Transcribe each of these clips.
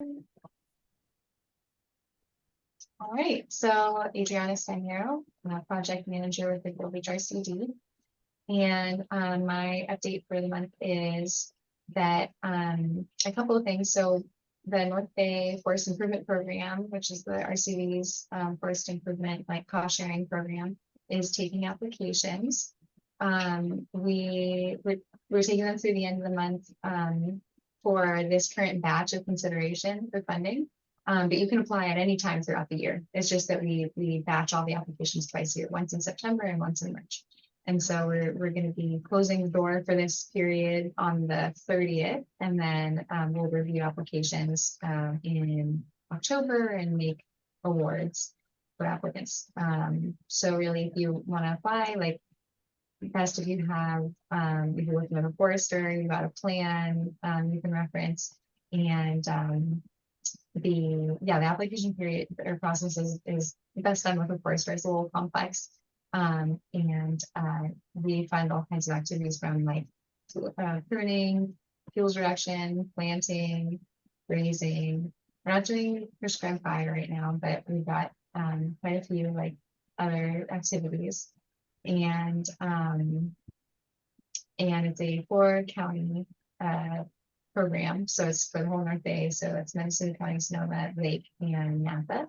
All right, so Adriana Staniero, I'm a project manager with the Global RCD. And my update for the month is that a couple of things. So the North Bay Forest Improvement Program, which is the RCD's forest improvement like cost sharing program, is taking applications. We're taking them through the end of the month for this current batch of consideration for funding. But you can apply at any time throughout the year. It's just that we batch all the applications twice a year, once in September and once in March. And so we're going to be closing the door for this period on the 30th, and then we'll review applications in October and make awards for applicants. So really, if you want to apply, like best if you have, if you're working with a forester, you've got a plan you can reference, and the application period or process is best done with a forester. It's a little complex. We fund all kinds of activities from like pruning, fuels reduction, planting, grazing. We're not doing prescribed fire right now, but we've got quite a few like other activities, and it's a 4-county program, so it's for the whole North Bay. So it's Medicine County, Sonoma, Lake, and Napa.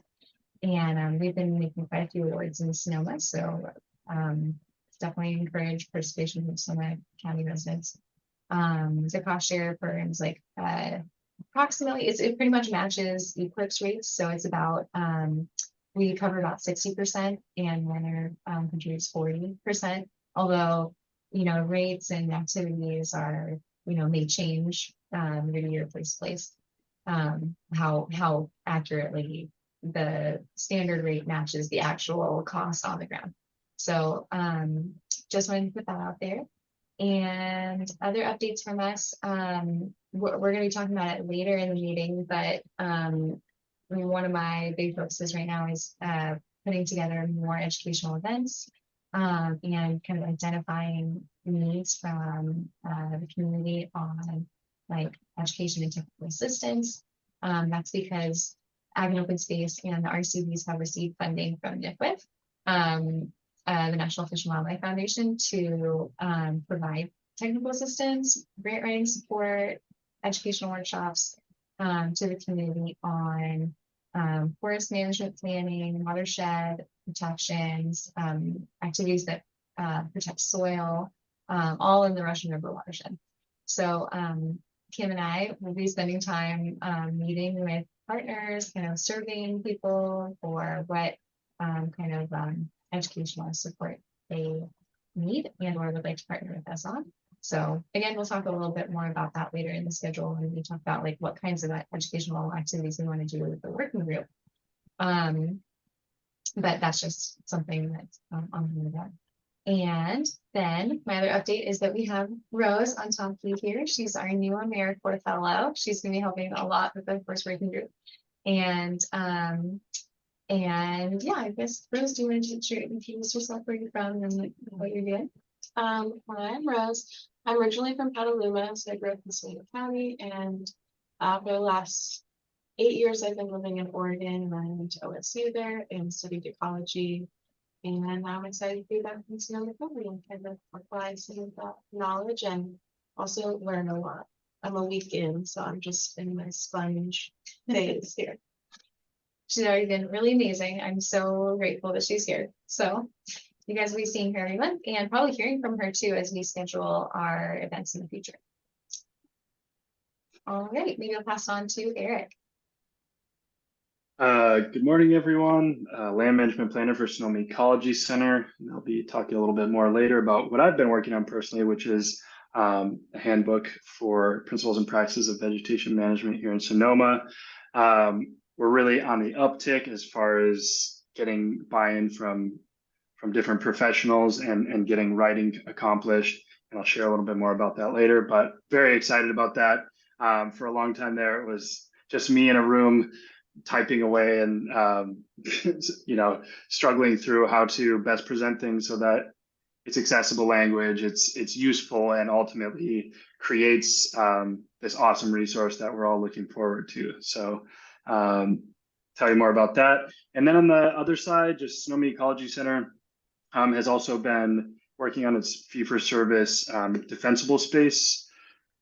And we've been making quite a few awards in Sonoma, so definitely encourage participation from Sonoma County residents. The cost share programs like approximately, it pretty much matches Eclipse rates, so it's about we cover about 60%, and Renner contributes 40%. Although rates and activities are may change year to year, place to place. How accurately the standard rate matches the actual cost on the ground. So just wanted to put that out there. And other updates from us, we're going to be talking about it later in the meeting, but one of my big focuses right now is putting together more educational events and kind of identifying needs from the community on like education and technical assistance. That's because Ag and Open Space and the RCDs have received funding from NIFWF, the National Fish and Wildlife Foundation, to provide technical assistance, grant writing support, educational workshops to the community on forest management planning, watershed protections, activities that protect soil, all in the Russian River watershed. So Kim and I will be spending time meeting with partners, kind of surveying people for what kind of educational support they need and or would like to partner with us on. So again, we'll talk a little bit more about that later in the schedule when we talk about like what kinds of educational activities we want to do with the working group. But that's just something that's on the radar. And then my other update is that we have Rose on top here. She's our new AmeriCorps fellow. She's going to be helping a lot with the first working group. And yeah, I guess Rose, do you want to introduce yourself, where you're from and what you're doing? Hi, I'm Rose. I'm originally from Petaluma, so I grew up in Sonoma County, and for the last 8 years I've been living in Oregon, and I went to OSU there and studied ecology. And now I'm excited to be back in Sonoma County and kind of apply some of that knowledge and also learn a lot. I'm a week in, so I'm just in my sponge phase here. She's already been really amazing. I'm so grateful that she's here. So you guys will be seeing her every month and probably hearing from her too as we schedule our events in the future. All right, maybe I'll pass on to Eric. Good morning, everyone. Land Management Planner for Sonoma Ecology Center. And I'll be talking a little bit more later about what I've been working on personally, which is a handbook for principles and practices of vegetation management here in Sonoma. We're really on the uptick as far as getting buy-in from different professionals and getting writing accomplished. And I'll share a little bit more about that later, but very excited about that. For a long time there, it was just me in a room typing away and struggling through how to best present things so that it's accessible language, it's useful, and ultimately creates this awesome resource that we're all looking forward to. So tell you more about that. And then on the other side, just Sonoma Ecology Center has also been working on its fee-for-service defensible space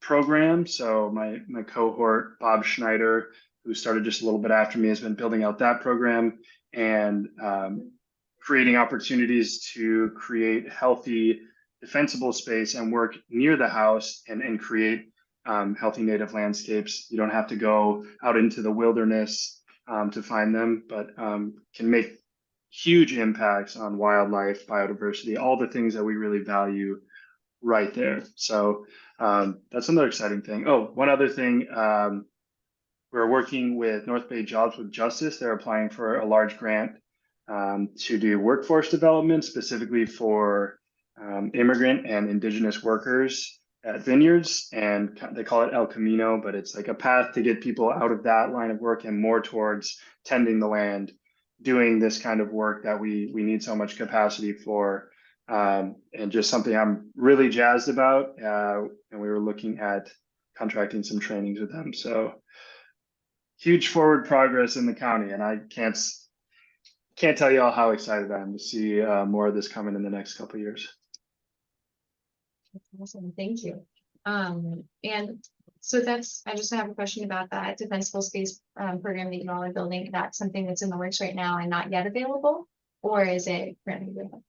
program. So my cohort, Bob Schneider, who started just a little bit after me, has been building out that program and creating opportunities to create healthy, defensible space and work near the house and create healthy native landscapes. You don't have to go out into the wilderness to find them, but can make huge impacts on wildlife, biodiversity, all the things that we really value right there. So that's another exciting thing. Oh, one other thing, we're working with North Bay Jobs with Justice. They're applying for a large grant to do workforce development specifically for immigrant and indigenous workers at vineyards, and they call it El Camino, but it's like a path to get people out of that line of work and more towards tending the land, doing this kind of work that we need so much capacity for, and just something I'm really jazzed about. And we were looking at contracting some trainings with them. So huge forward progress in the county, and I can't tell you all how excited I am to see more of this coming in the next couple of years. Awesome, thank you. And so I just have a question about that defensible space program that you all are building. That's something that's in the works right now and not yet available, or is it currently available?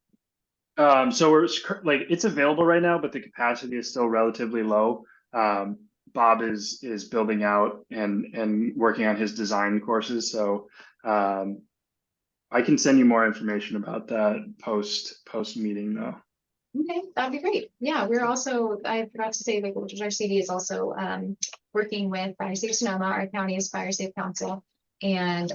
So it's available right now, but the capacity is still relatively low. Bob is building out and working on his design courses. So I can send you more information about that post meeting though. Okay, that'd be great. Yeah, we're also, I forgot to say, like, which our CD is also working with Fire Safe Sonoma, our county's Fire Safe Council, and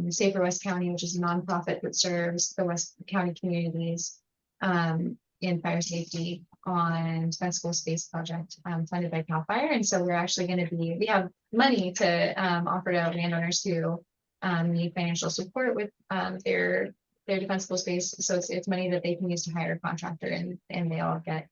Safer West County, which is a nonprofit that serves the West County communities in fire safety on defensible space project funded by CAL FIRE. And so we're actually going to we have money to offer to landowners who need financial support with their defensible space. So it's money that they can use to hire a contractor, and they all get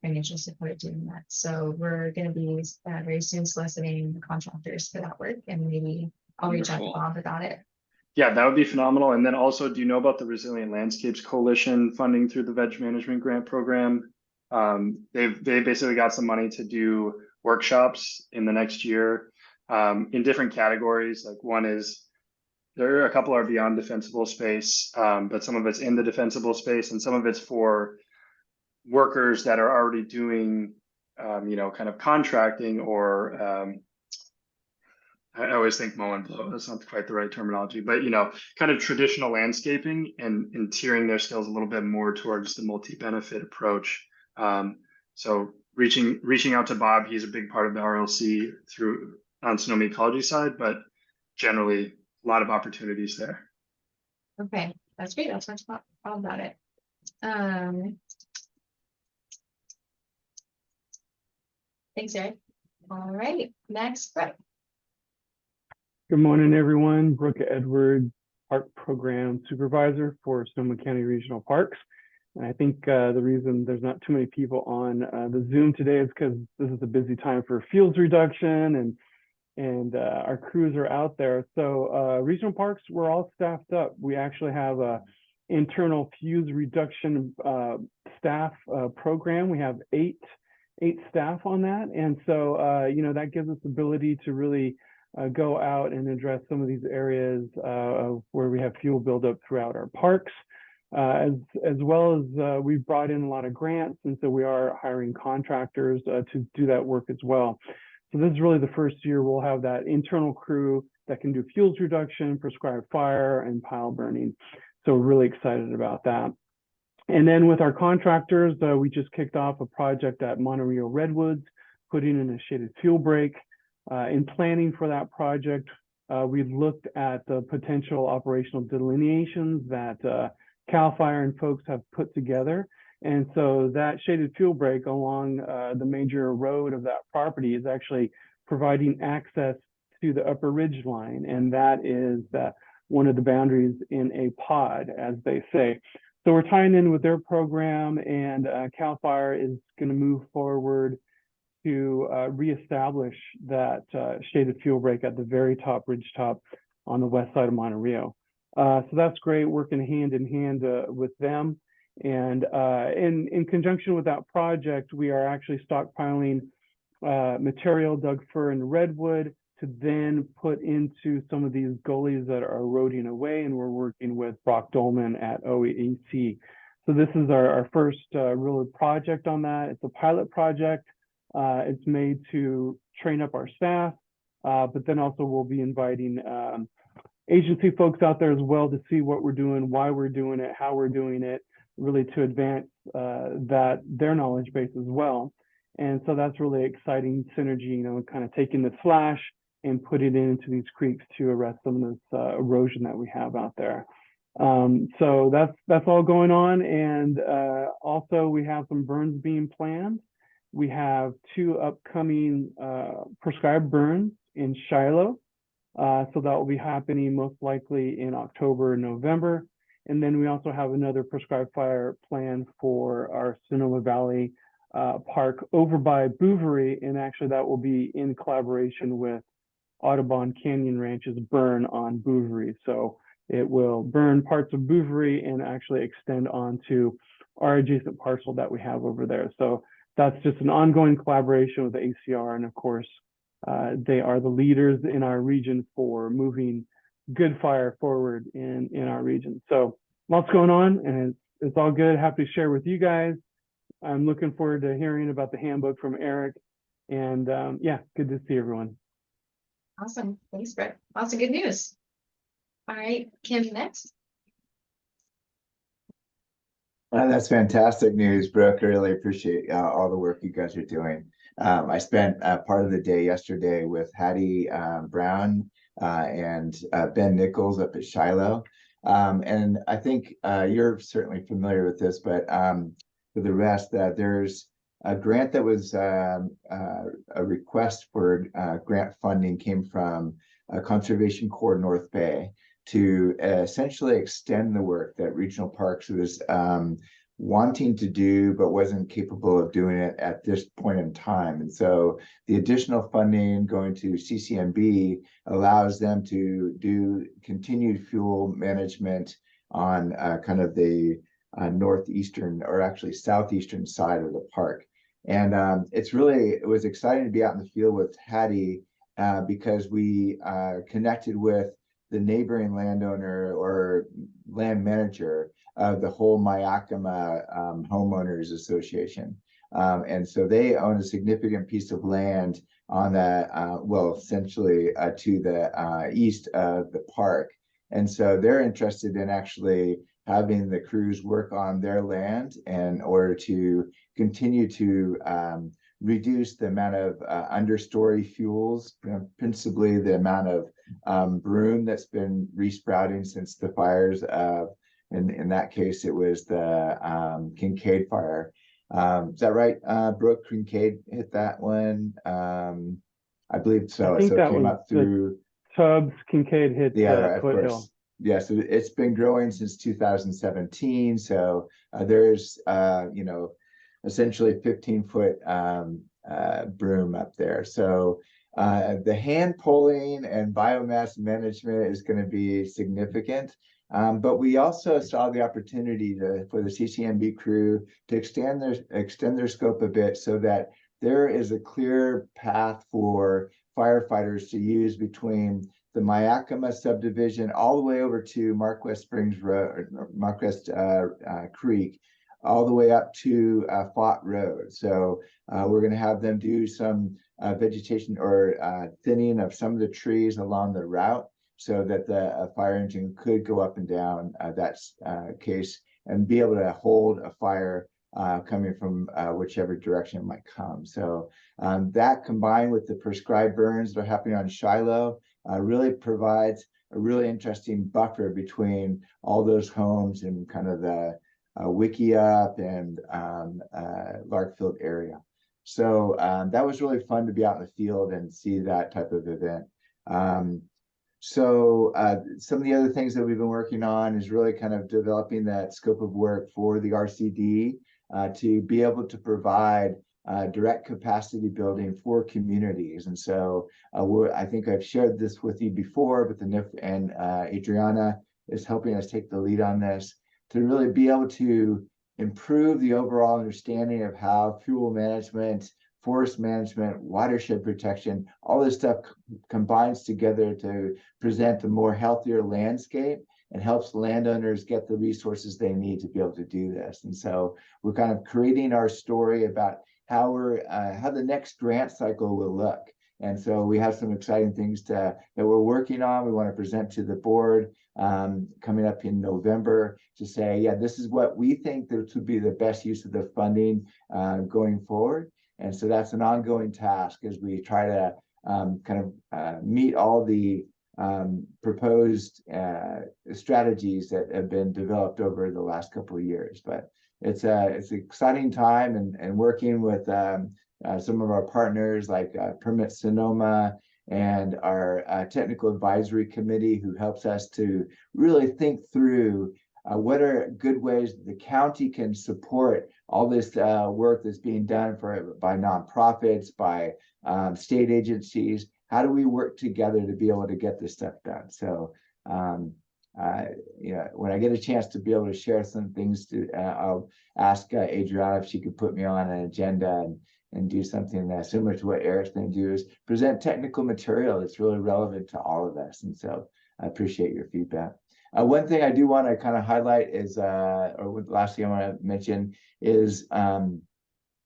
financial support doing that. So we're going to be very soon soliciting contractors for that work, and maybe I'll reach out to Bob about it. Yeah, that would be phenomenal. And then also, do you know about the Resilient Landscapes Coalition funding through the Veg Management Grant Program? They basically got some money to do workshops in the next year in different categories. Like one is, a couple are beyond defensible space, but some of it's in the defensible space, and some of it's for workers that are already doing, kind of contracting or I always think mow and blow. That's not quite the right terminology, but kind of traditional landscaping and tiering their skills a little bit more towards the multi-benefit approach. So reaching out to Bob, he's a big part of the RLC on Sonoma Ecology side, but generally a lot of opportunities there. Okay, that's great. That's much all about it. Thanks, Eric. All right, next, Brett. Good morning, everyone. Brooke Edwards, Park Program Supervisor for Sonoma County Regional Parks. And I think the reason there's not too many people on the Zoom today is because this is a busy time for fuels reduction, and our crews are out there. So regional parks, we're all staffed up. We actually have a internal fuse reduction staff program. We have eight staff on that, and so that gives us the ability to really go out and address some of these areas where we have fuel buildup throughout our parks, as well as we've brought in a lot of grants, and so we are hiring contractors to do that work as well. So this is really the first year we'll have that internal crew that can do fuels reduction, prescribed fire, and pile burning. So we're really excited about that. And then with our contractors, we just kicked off a project at Monterey Redwoods, putting in a shaded fuel break. In planning for that project, we looked at the potential operational delineations that CAL FIRE and folks have put together. And so that shaded fuel break along the major road of that property is actually providing access to the upper ridge line. And that is one of the boundaries in a pod, as they say. So we're tying in with their program, and CAL FIRE is going to move forward to reestablish that shaded fuel break at the very top ridge top on the west side of Monte Rio. So that's great, working hand in hand with them. And in conjunction with that project, we are actually stockpiling material, Doug fir and redwood, to then put into some of these gullies that are eroding away. And we're working with Brock Dolman at OEC. So this is our first real project on that. It's a pilot project. It's made to train up our staff, but then also we'll be inviting agency folks out there as well to see what we're doing, why we're doing it, how we're doing it, really to advance their knowledge base as well. And so that's really exciting synergy, you know, kind of taking the slash and putting it into these creeks to arrest some of this erosion that we have out there. So that's all going on. And also we have some burns being planned. We have 2 upcoming prescribed burns in Shiloh. So that will be happening most likely in October and November. And then we also have another prescribed fire plan for our Sonoma Valley Park over by Bouverie. And actually that will be in collaboration with Audubon Canyon Ranch's burn on Bouverie. So it will burn parts of Bouverie and actually extend onto our adjacent parcel that we have over there. So that's just an ongoing collaboration with the ACR. And of course, they are the leaders in our region for moving good fire forward in our region. So lots going on, and it's all good. Happy to share with you guys. I'm looking forward to hearing about the handbook from Eric. And yeah, good to see everyone. Awesome. Thanks, Brett. Lots of good news. All right, Kim, next. That's fantastic news, Brooke. I really appreciate all the work you guys are doing. I spent part of the day yesterday with Hattie Brown and Ben Nichols up at Shiloh. And I think you're certainly familiar with this, but for the rest, there's a grant that was a request for grant funding came from Conservation Corps North Bay to essentially extend the work that Regional Parks was wanting to do, but wasn't capable of doing it at this point in time. And so the additional funding going to CCMB allows them to do continued fuel management on kind of the northeastern, or actually southeastern side of the park. And it was exciting to be out in the field with Hattie because we connected with the neighboring landowner or land manager of the whole Mayakama Homeowners Association. And so they own a significant piece of land on the, well, essentially to the east of the park. And so they're interested in actually having the crews work on their land in order to continue to reduce the amount of understory fuels, principally the amount of broom that's been resprouting since the fires. In that case, it was the Kincaid fire. Is that right, Brooke? Kincaid hit that one? I believe so. I think so that it came was up through Tubbs. Kincaid hit Foothill. Yeah, so it's been growing since 2017. So there's, essentially 15-foot broom up there. So the hand pulling and biomass management is going to be significant. But we also saw the opportunity for the CCMB crew to extend their scope a bit so that there is a clear path for firefighters to use between the Mayakama subdivision all the way over to Marquest Springs Road, Marquest Creek, all the way up to Fott Road. So we're going to have them do some vegetation or thinning of some of the trees along the route so that the fire engine could go up and down that case and be able to hold a fire coming from whichever direction it might come. So that combined with the prescribed burns that are happening on Shiloh really provides a really interesting buffer between all those homes and kind of the Wickiup and Larkfield area. So that was really fun to be out in the field and see that type of event. So some of the other things that we've been working on is really kind of developing that scope of work for the RCD to be able to provide direct capacity building for communities. And so I think I've shared this with you before, but the NIF and Adriana is helping us take the lead on this to really be able to improve the overall understanding of how fuel management, forest management, watershed protection, all this stuff combines together to present a more healthier landscape and helps landowners get the resources they need to be able to do this. And so we're kind of creating our story about how the next grant cycle will look. And so we have some exciting things that we're working on. We want to present to the board coming up in November to say, yeah, this is what we think that would be the best use of the funding going forward. And so that's an ongoing task as we try to meet all the proposed strategies that have been developed over the last couple of years. But it's an exciting time, and working with some of our partners like Permit Sonoma and our technical advisory committee, who helps us to really think through what are good ways the county can support all this work that's being done by nonprofits, by state agencies. How do we work together to be able to get this stuff done? So, when I get a chance to be able to share some things, I'll ask Adriana if she could put me on an agenda and do something similar to what Eric's going to do, is present technical material that's really relevant to all of us. And so I appreciate your feedback. One thing I do want to kind of highlight is, or last thing I want to mention is,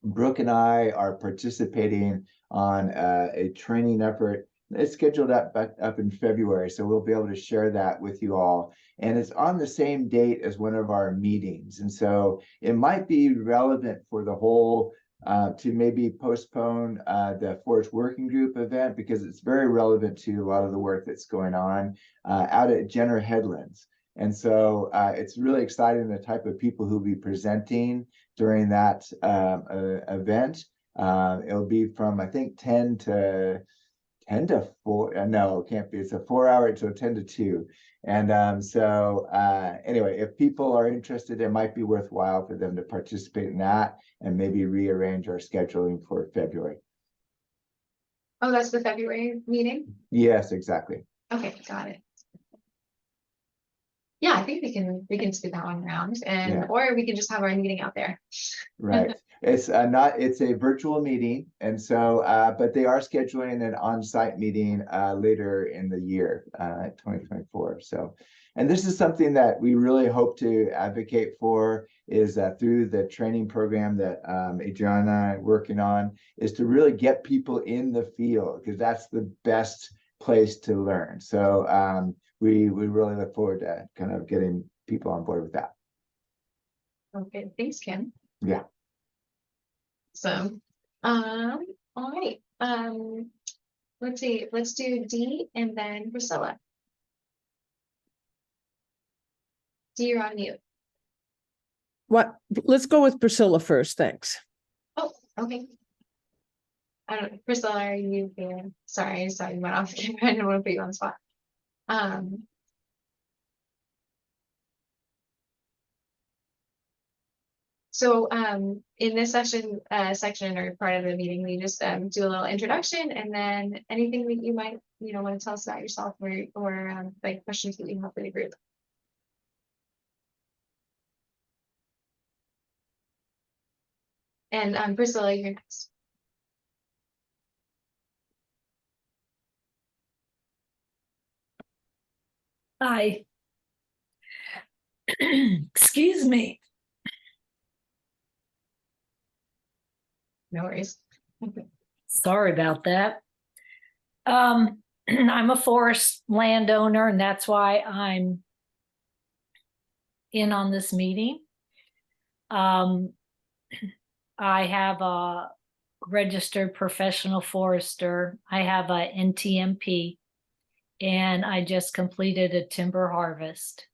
Brooke and I are participating on a training effort. It's scheduled up in February, so we'll be able to share that with you all. And it's on the same date as one of our meetings. And so it might be relevant for the whole to maybe postpone the Forest Working Group event, because it's very relevant to a lot of the work that's going on out at Jenner Headlands. And so it's really exciting, the type of people who'll be presenting during that event. It'll be from, I think, 10 to 4. No, it can't be. It's a 4-hour, so 10 to 2. And anyway, if people are interested, it might be worthwhile for them to participate in that and maybe rearrange our scheduling for February. Oh, that's the February meeting? Yes, exactly. Okay, got it. Yeah, I think we can scoot that one around, and or we can just have our meeting out there. Right. It's a virtual meeting, and so but they are scheduling an on-site meeting later in the year, 2024. So, and this is something that we really hope to advocate for, is through the training program that Adriana and I are working on, is to really get people in the field, because that's the best place to learn. So we really look forward to kind of getting people on board with that. Okay, thanks, Kim. Yeah. So, all right. Let's see. Let's do Dee and then Priscilla. Dee, you're on mute. What? Let's go with Priscilla first. Thanks. Oh, okay. I don't know. Priscilla, are you there? Sorry, I saw you went off camera. I didn't want to put you on the spot. So in this section or part of the meeting, we just do a little introduction, and then anything that you might want to tell us about yourself, or like questions that you have for the group. And Priscilla, you're next. Hi. Excuse me. No worries. Sorry about that. I'm a forest landowner, and that's why I'm in on this meeting. I have a registered professional forester. I have a NTMP, and I just completed a timber harvest.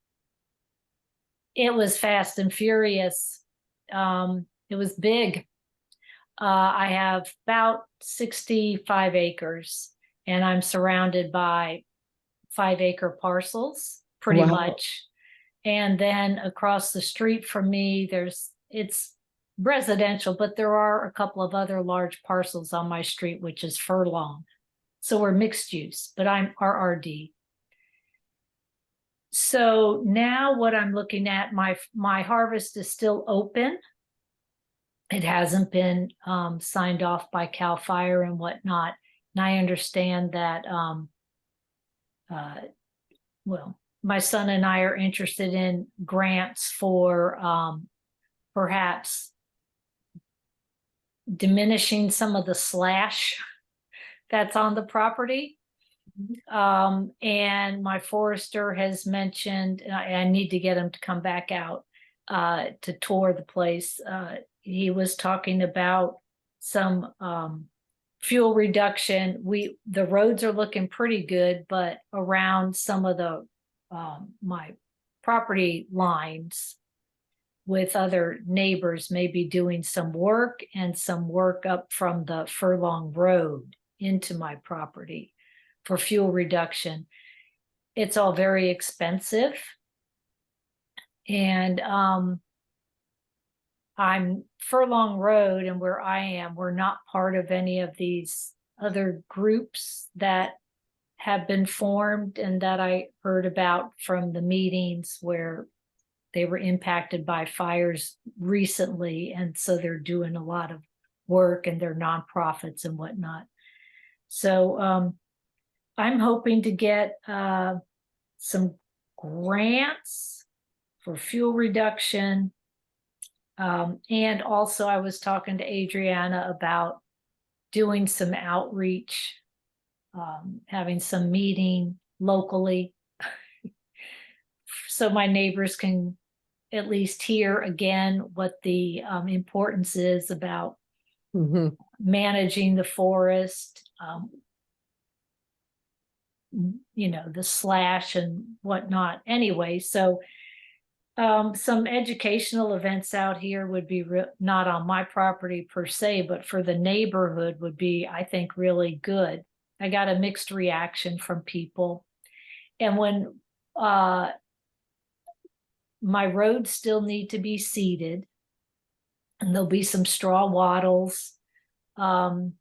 It was fast and furious. It was big. I have about 65 acres, and I'm surrounded by 5-acre parcels, pretty Wow. much. And then across the street from me, it's residential, but there are a couple of other large parcels on my street, which is furlong. So we're mixed use, but I'm RRD. So now what I'm looking at, my harvest is still open. It hasn't been signed off by CAL FIRE and whatnot. And I understand that, well, my son and I are interested in grants for perhaps diminishing some of the slash that's on the property. And my forester has mentioned, I need to get him to come back out to tour the place. He was talking about some fuel reduction. The roads are looking pretty good, but around some of the my property lines with other neighbors, maybe doing some work and some work up from the Furlong Road into my property for fuel reduction. It's all very expensive. And I'm Furlong Road, and where I am, we're not part of any of these other groups that have been formed and that I heard about from the meetings where they were impacted by fires recently. And so they're doing a lot of work and they're nonprofits and whatnot. So I'm hoping to get some grants for fuel reduction. And also I was talking to Adriana about doing some outreach, having some meeting locally so my neighbors can at least hear again what the importance is about Mhm. managing the forest, the slash and whatnot. Anyway, so some educational events out here would be not on my property per se, but for the neighborhood would be, I think, really good. I got a mixed reaction from people. And when my roads still need to be seeded, and there'll be some straw wattles. I'm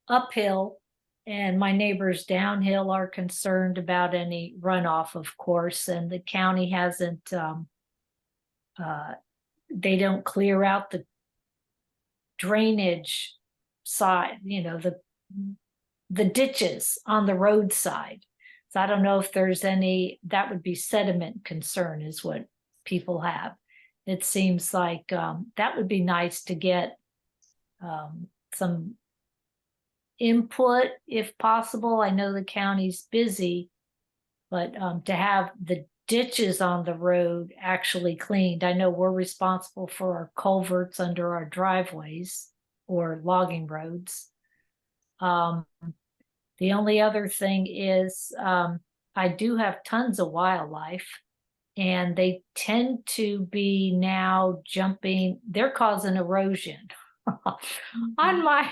uphill, and my neighbors downhill are concerned about any runoff, of course, and the county hasn't, they don't clear out the drainage side, the ditches on the roadside. So I don't know if there's any, that would be sediment concern is what people have. It seems like that would be nice to get some input if possible. I know the county's busy, but to have the ditches on the road actually cleaned. I know we're responsible for our culverts under our driveways or logging roads. The only other thing is I do have tons of wildlife, and they tend to be now jumping, they're causing erosion on my,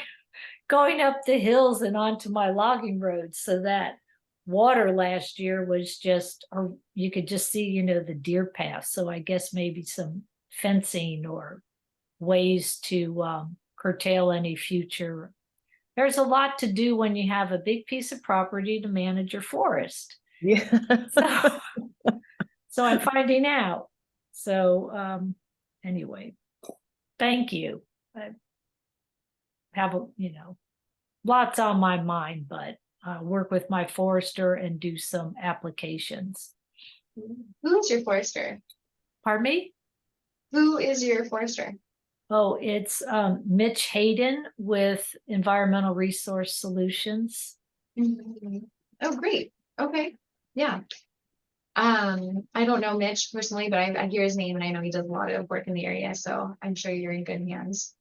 going up the hills and onto my logging roads. So that water last year was just, or you could just see, the deer path. So I guess maybe some fencing or ways to curtail any future. There's a lot to do when you have a big piece of property to manage your forest. Yeah. So I'm finding out. So anyway, thank you. I have lots on my mind, but work with my forester and do some applications. Who is your forester? Pardon me? Who is your forester? Oh, it's Mitch Hayden with Environmental Resource Solutions. Oh, great. Okay. Yeah. I don't know Mitch personally, but I hear his name and I know he does a lot of work in the area, so I'm sure you're in good hands.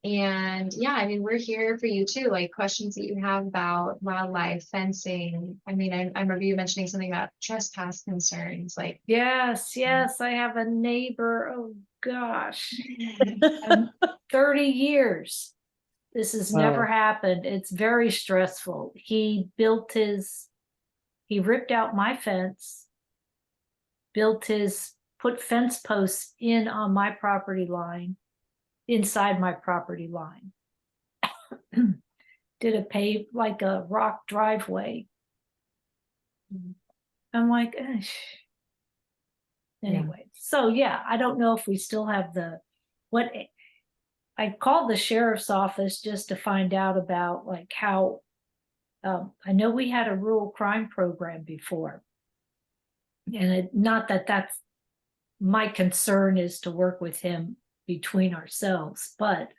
And yeah, I mean, we're here for you too, like questions that you have about wildlife, fencing. I mean, I remember you mentioning something about trespass concerns, like. Yes, I have a neighbor, oh gosh, 30 years. This has never happened. It's very stressful. He built his he ripped out my fence, put fence posts in on my property line, inside my property line. Did a pave, like a rock driveway. I'm like, anyway, so yeah, I don't know if we still have I called the sheriff's office just to find out about like how, I know we had a rural crime program before. And not that that's my concern is to work with him between ourselves, but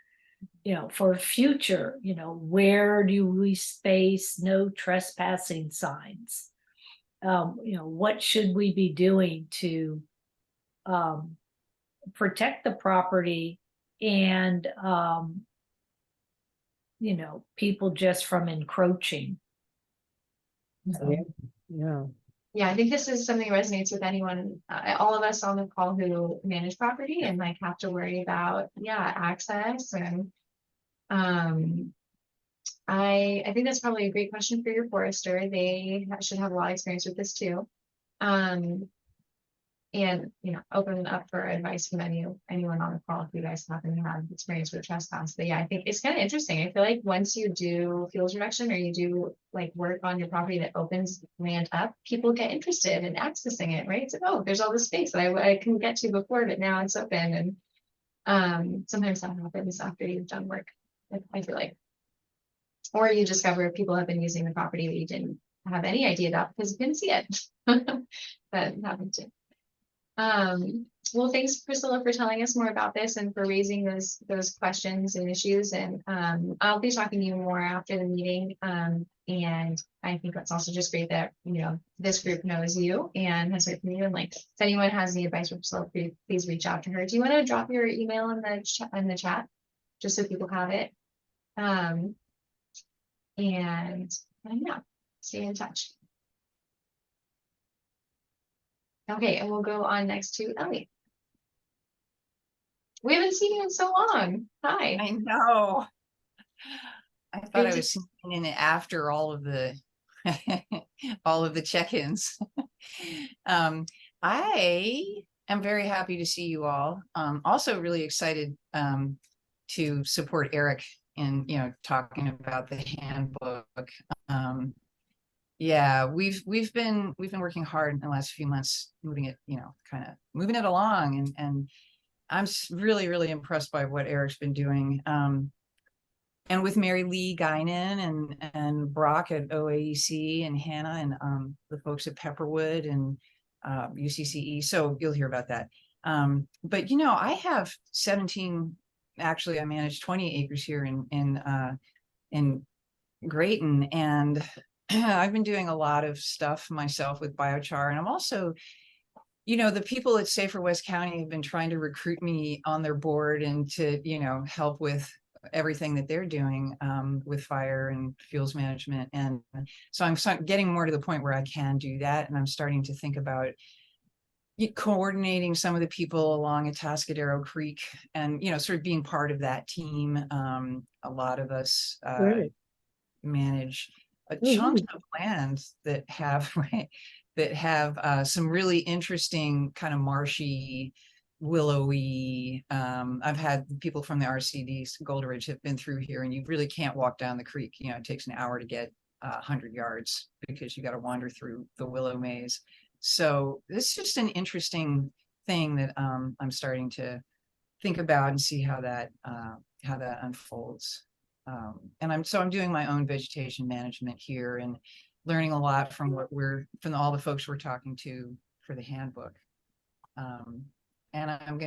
for future, where do we space no trespassing signs? What should we be doing to protect the property and people just from encroaching? Yeah. Yeah, I think this is something that resonates with anyone, all of us on the call who manage property and like have to worry about, access and I think that's probably a great question for your forester. They should have a lot of experience with this too. And open up for advice from anyone on the call if you guys happen to have experience with trespass. But yeah, I think it's kind of interesting. I feel like once you do field reduction or you do like work on your property that opens land up, people get interested in accessing it, right? It's like, oh, there's all this space that I couldn't get to before, but now it's open. And sometimes that happens after you've done work, I feel like. Or you discover people have been using the property that you didn't have any idea about because you couldn't see it. That happened too. Well, thanks, Priscilla, for telling us more about this and for raising those questions and issues. And I'll be talking to you more after the meeting. And I think that's also just great that this group knows you and has heard from you. And like, if anyone has any advice for Priscilla, please reach out to her. Do you want to drop your email in the chat, just so people have it? And yeah, stay in touch. Okay, and we'll go on next to Ellie. We haven't seen you in so long. Hi. I know. I thought Good I to- was sneaking in after all of the all of the check-ins. I am very happy to see you all. Also really excited to support Eric in talking about the handbook. Yeah, we've been working hard in the last few months, moving it, kind of moving it along, and I'm really impressed by what Eric's been doing. And with Mary Lee Guinan and Brock at OAEC and Hannah and the folks at Pepperwood and UCCE. So you'll hear about that. But I have 17. Actually, I manage 20 acres here in Grayton, and I've been doing a lot of stuff myself with biochar, and I'm also, the people at Safer West County have been trying to recruit me on their board and to, help with everything that they're doing with fire and fuels management. And so I'm getting more to the point where I can do that. And I'm starting to think about coordinating some of the people along Atascadero Creek and, sort of being part of that team. A lot of us manage a chunk of land that have some really interesting kind of marshy, willowy. I've had people from the RCDs, Gold Ridge, have been through here, and you really can't walk down the creek. It takes an hour to get 100 yards because you got to wander through the willow maze. So it's just an interesting thing that I'm starting to think about and see how that unfolds. And I'm doing my own vegetation management here and learning a lot from from all the folks we're talking to for the handbook. And I'm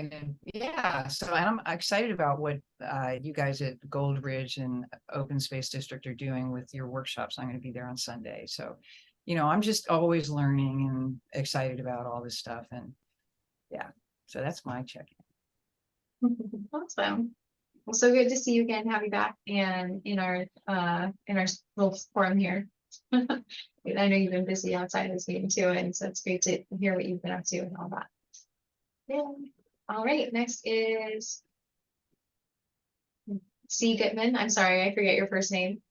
excited about what you guys at Gold Ridge and Open Space District are doing with your workshops. I'm going to be there on Sunday. So, I'm just always learning and excited about all this stuff. And yeah, so that's my check-in. Awesome. Well, so good to see you again, have you back and in our little forum here. I know you've been busy outside of this meeting too, and so it's great to hear what you've been up to and all that. Yeah. All right, next is C. Goodman. I'm sorry, I forget your first name.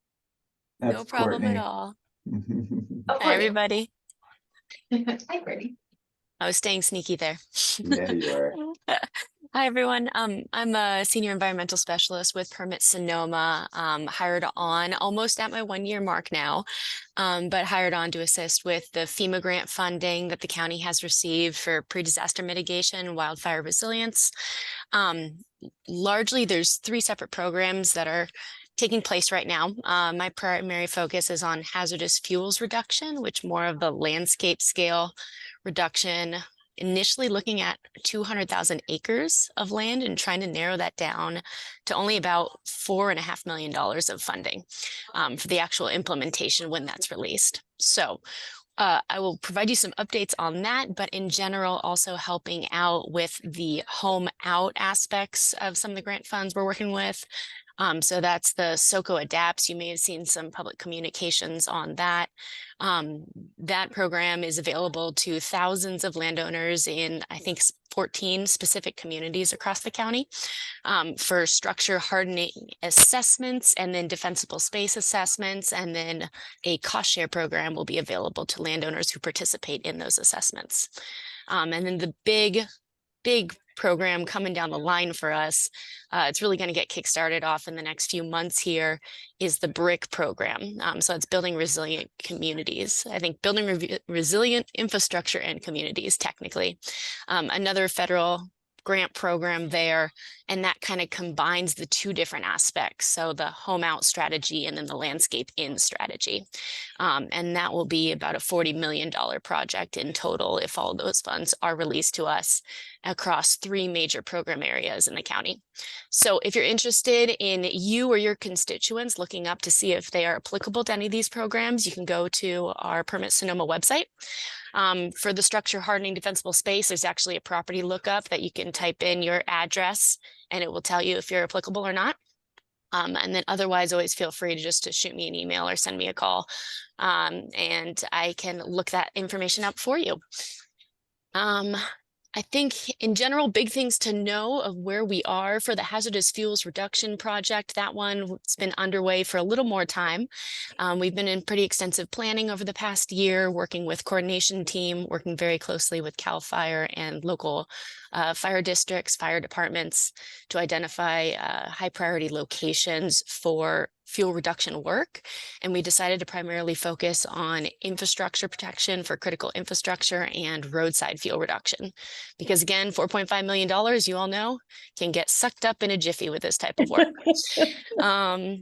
That's No problem at Courtney. all. Oh, Hi, everybody. Hi, Brittany. I was staying sneaky there. Yeah, you are. Hi, everyone. I'm a senior environmental specialist with Permit Sonoma, hired on almost at my 1 year mark now, but hired on to assist with the FEMA grant funding that the county has received for pre-disaster mitigation and wildfire resilience. Largely, there's 3 separate programs that are taking place right now. My primary focus is on hazardous fuels reduction, which more of the landscape scale reduction, initially looking at 200,000 acres of land and trying to narrow that down to only about $4.5 million of funding for the actual implementation when that's released. So I will provide you some updates on that, but in general, also helping out with the home out aspects of some of the grant funds we're working with. So that's the SOCO Adapts. You may have seen some public communications on that. That program is available to thousands of landowners in, I think, 14 specific communities across the county for structure hardening assessments and then defensible space assessments. And then a cost share program will be available to landowners who participate in those assessments. And then the big program coming down the line for us, it's really going to get kickstarted off in the next few months here, is the BRIC program. So it's building resilient communities. I think building resilient infrastructure and communities, technically. Another federal grant program there, and that kind of combines the 2 different aspects. So the home out strategy and then the landscape in strategy. And that will be about a $40 million project in total if all those funds are released to us across 3 major program areas in the county. So if you're interested in you or your constituents looking up to see if they are applicable to any of these programs, you can go to our Permit Sonoma website. For the structure hardening defensible space, there's actually a property lookup that you can type in your address and it will tell you if you're applicable or not. And then otherwise, always feel free to just shoot me an email or send me a call, and I can look that information up for you. I think in general, big things to know of where we are for the hazardous fuels reduction project. That one's been underway for a little more time. We've been in pretty extensive planning over the past year, working with coordination team, working very closely with CAL FIRE and local fire districts, fire departments to identify high priority locations for fuel reduction work. And we decided to primarily focus on infrastructure protection for critical infrastructure and roadside fuel reduction. Because again, $4.5 million, you all know, can get sucked up in a jiffy with this type of work.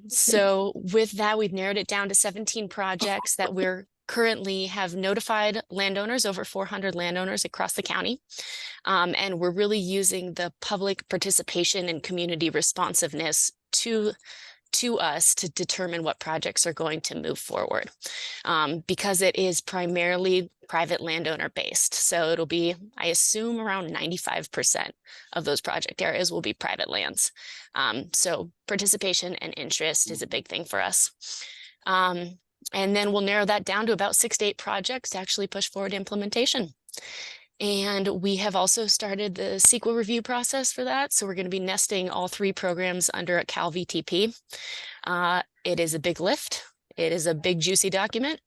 So with that, we've narrowed it down to 17 projects that we're currently have notified landowners, over 400 landowners across the county. And we're really using the public participation and community responsiveness to us to determine what projects are going to move forward, because it is primarily private landowner based. So it'll be, I assume, around 95% of those project areas will be private lands. So participation and interest is a big thing for us. And then we'll narrow that down to about 6 to 8 projects to actually push forward implementation. And we have also started the CEQA review process for that. So we're going to be nesting all 3 programs under a Cal VTP. It is a big lift. It is a big, juicy document.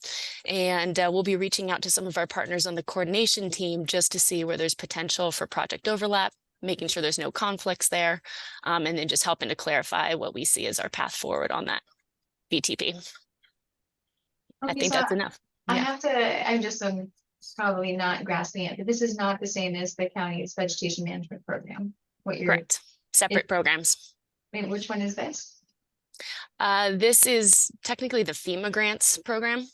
And we'll be reaching out to some of our partners on the coordination team just to see where there's potential for project overlap, making sure there's no conflicts there, and then just helping to clarify what we see as our path forward on that VTP. I think that's enough. I have to, I'm just probably not grasping it, but this is not the same as the county's vegetation management program. What you're Correct. Separate programs. Wait, which one is this? This is technically the FEMA grants program.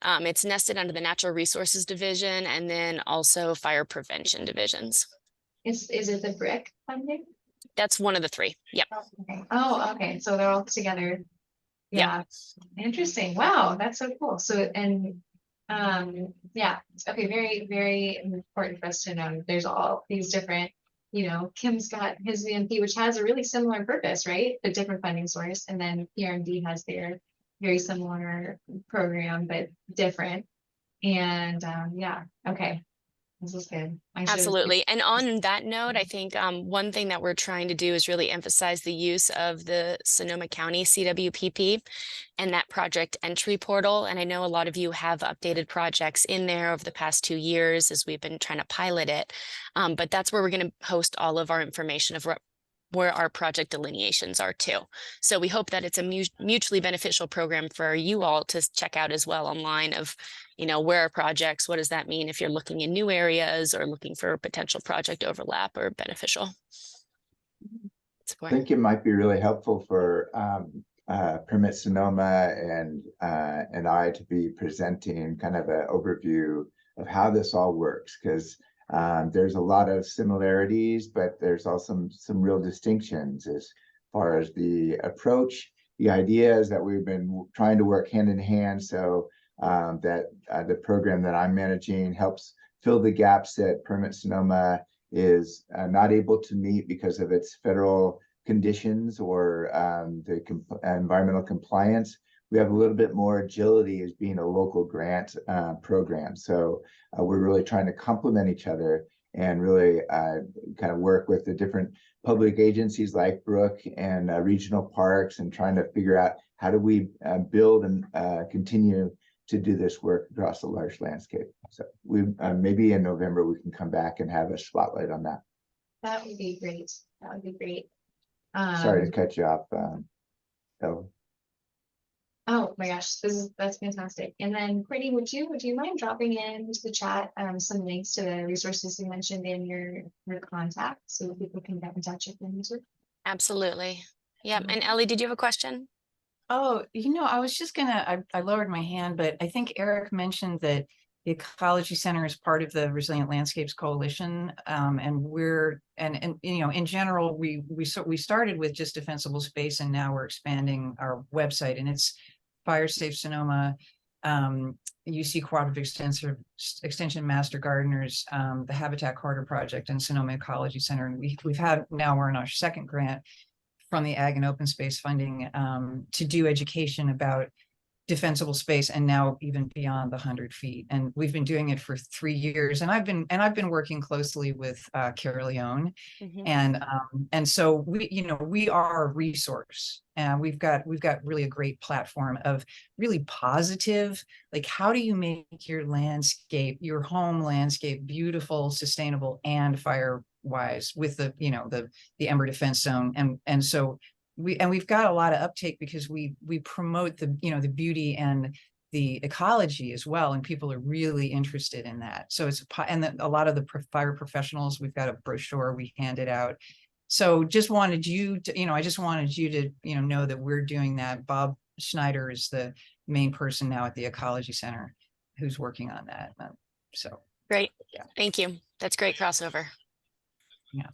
It's nested under the Natural Resources Division and then also Fire Prevention Divisions. Is it the BRIC funding? That's one of the 3. Yep. Okay. Oh, okay. So they're all together. Yeah. Interesting. Wow, that's so cool. So, and yeah, okay, very, very important for us to know. There's all these different, you know, Kim's got his VMP, which has a really similar purpose, right? A different funding source. And then PRMD has their very similar program, but different. And yeah, okay. This is good. I should- Absolutely. And on that note, I think one thing that we're trying to do is really emphasize the use of the Sonoma County CWPP and that project entry portal. And I know a lot of you have updated projects in there over the past 2 years as we've been trying to pilot it. But that's where we're going to host all of our information of where our project delineations are too. So we hope that it's a mutually beneficial program for you all to check out as well online of, where are projects, what does that mean if you're looking in new areas or looking for potential project overlap or beneficial I support. think it might be really helpful for Permit Sonoma and I to be presenting kind of an overview of how this all works, because there's a lot of similarities, but there's also some real distinctions as far as the approach. The idea is that we've been trying to work hand in hand so that the program that I'm managing helps fill the gaps that Permit Sonoma is not able to meet because of its federal conditions or the environmental compliance. We have a little bit more agility as being a local grant program. So we're really trying to complement each other and really kind of work with the different public agencies like Brook and regional parks and trying to figure out how do we build and continue to do this work across a large landscape. So we maybe in November we can come back and have a spotlight on that. That would be great. That would be great. Sorry to cut you off. Ellen. Oh my gosh, that's fantastic. And then Courtney, would you mind dropping into the chat some links to the resources you mentioned in your contact so that people can get in touch with them? Absolutely. Yep. And Ellie, did you have a question? Oh, I was just I lowered my hand, but I think Eric mentioned that the Ecology Center is part of the Resilient Landscapes Coalition. And we're, and in general, we started with just defensible space, and now we're expanding our website, and it's Fire Safe Sonoma, UC Cooperative Extension Master Gardeners, the Habitat Corridor Project, and Sonoma Ecology Center. And we're on our second grant from the Ag and Open Space funding to do education about defensible space, and now even beyond the 100 feet. And we've been doing it for 3 years. And I've been working closely with Kara Leone, and so we are a resource, and we've got really a great platform of really positive, like, how do you make your landscape, your home landscape, beautiful, sustainable, and fire wise with the Ember Defense Zone. And so we've got a lot of uptake because we promote the beauty and the ecology as well, and people are really interested in that. So a lot of the fire professionals, we've got a brochure we handed out. So I just wanted you to know that we're doing that. Bob Schneider is the main person now at the Ecology Center who's working on that. So Great. Yeah. Thank you. That's great crossover. Yeah.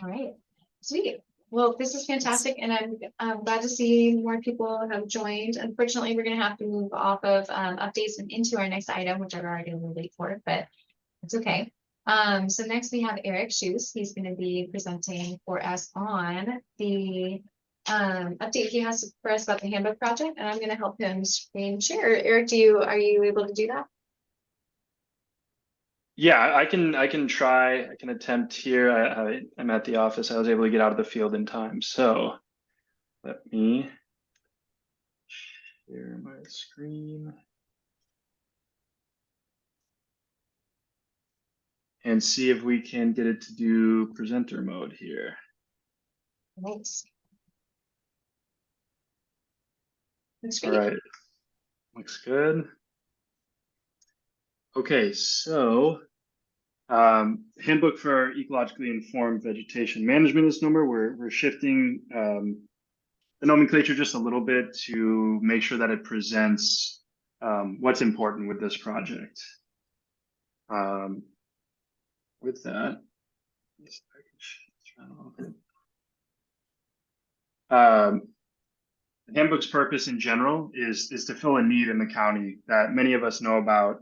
All right. Sweet. Well, this is fantastic, and I'm glad to see more people have joined. Unfortunately, we're going to have to move off of updates and into our next item, which I'm already a little late for, but it's okay. So next we have Eric Schoohs. He's going to be presenting for us on the update he has for us about the Handbook project, and I'm going to help him screen share. Eric, are you able to do that? Yeah, I can try. I can attempt here. I'm at the office. I was able to get out of the field in time. So let me share my screen and see if we can get it to do presenter mode here. Thanks. All right. Looks good. Okay, so Handbook for Ecologically Informed Vegetation Management is number. We're shifting the nomenclature just a little bit to make sure that it presents what's important with this project. With that, Handbook's purpose in general is to fill a need in the county that many of us know about,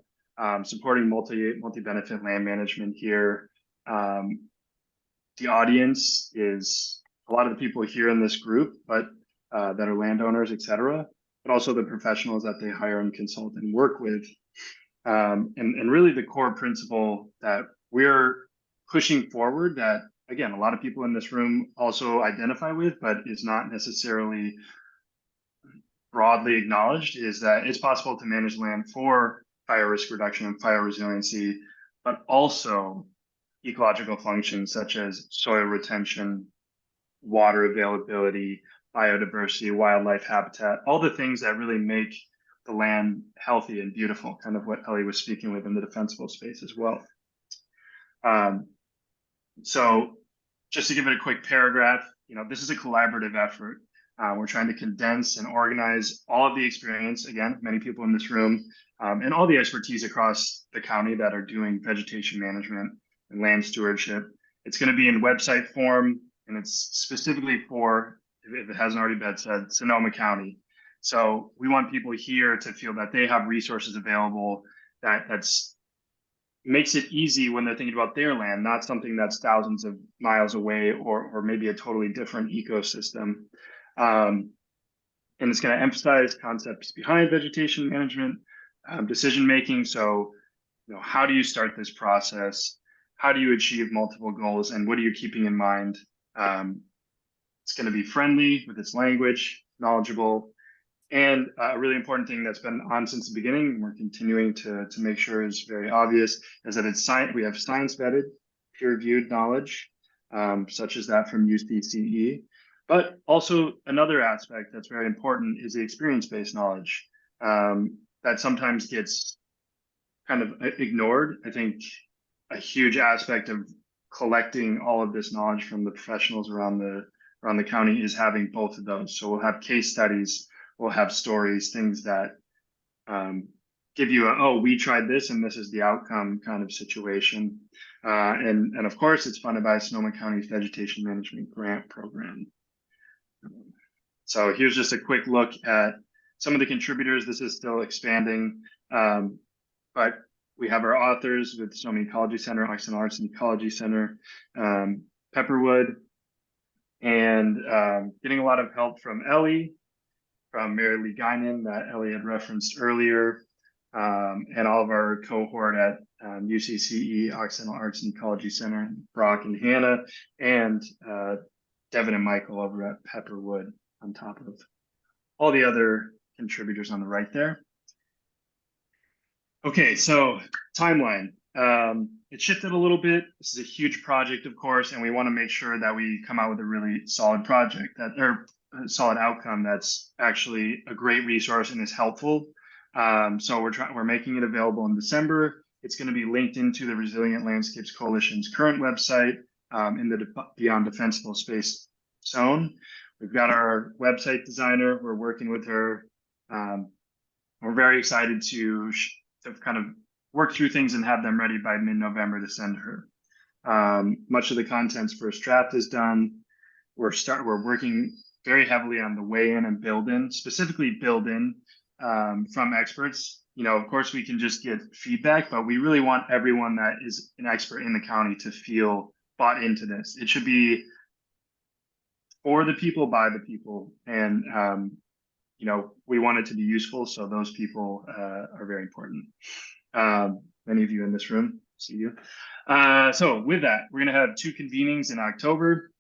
supporting multi-benefit land management here. The audience is a lot of the people here in this group, but that are landowners, etc., but also the professionals that they hire and consult and work with And really the core principle that we're pushing forward that, again, a lot of people in this room also identify with, but is not necessarily broadly acknowledged, is that it's possible to manage land for fire risk reduction and fire resiliency, but also ecological functions such as soil retention, water availability, biodiversity, wildlife habitat, all the things that really make the land healthy and beautiful, kind of what Ellie was speaking with in the defensible space as well. So just to give it a quick paragraph, this is a collaborative effort. We're trying to condense and organize all of the experience, again, many people in this room, and all the expertise across the county that are doing vegetation management and land stewardship. It's going to be in website form, and it's specifically for, if it hasn't already been said, Sonoma County. So we want people here to feel that they have resources available that's makes it easy when they're thinking about their land, not something that's thousands of miles away or maybe a totally different ecosystem. And it's going to emphasize concepts behind vegetation management, decision making. So, how do you start this process? How do you achieve multiple goals? And what are you keeping in mind? It's going to be friendly with its language, knowledgeable, and a really important thing that's been on since the beginning, and we're continuing to make sure is very obvious, is that it's we have science vetted, peer-reviewed knowledge, such as that from UCCE. But also another aspect that's very important is the experience-based knowledge that sometimes gets kind of ignored. I think a huge aspect of collecting all of this knowledge from the professionals around the county is having both of those. So we'll have case studies, we'll have stories, things that give you we tried this and this is the outcome kind of situation. And of course, it's funded by Sonoma County's Vegetation Management Grant Program. So here's just a quick look at some of the contributors. This is still expanding, but we have our authors with Sonoma Ecology Center, Occidental Arts and Ecology Center, Pepperwood, and getting a lot of help from Ellie, from Mary Lee Guinan that Ellie had referenced earlier, and all of our cohort at UCCE, Occidental Arts and Ecology Center, Brock and Hannah, and Devin and Michael over at Pepperwood, on top of all the other contributors on the right there. Okay, so timeline. It shifted a little bit. This is a huge project, of course, and we want to make sure that we come out with a really solid project or a solid outcome that's actually a great resource and is helpful. So we're making it available in December. It's going to be linked into the Resilient Landscapes Coalition's current website in the Beyond Defensible Space zone. We've got our website designer. We're working with her. We're very excited to kind of work through things and have them ready by mid-November to send her. Much of the content's first draft is done. We're working very heavily on the weigh-in and build-in, specifically build-in from experts. Of course, we can just get feedback, but we really want everyone that is an expert in the county to feel bought into this. It should be for the people, by the people, and we want it to be useful. So those people are very important. Many of you in this room, see you. So with that, we're going to have 2 convenings in October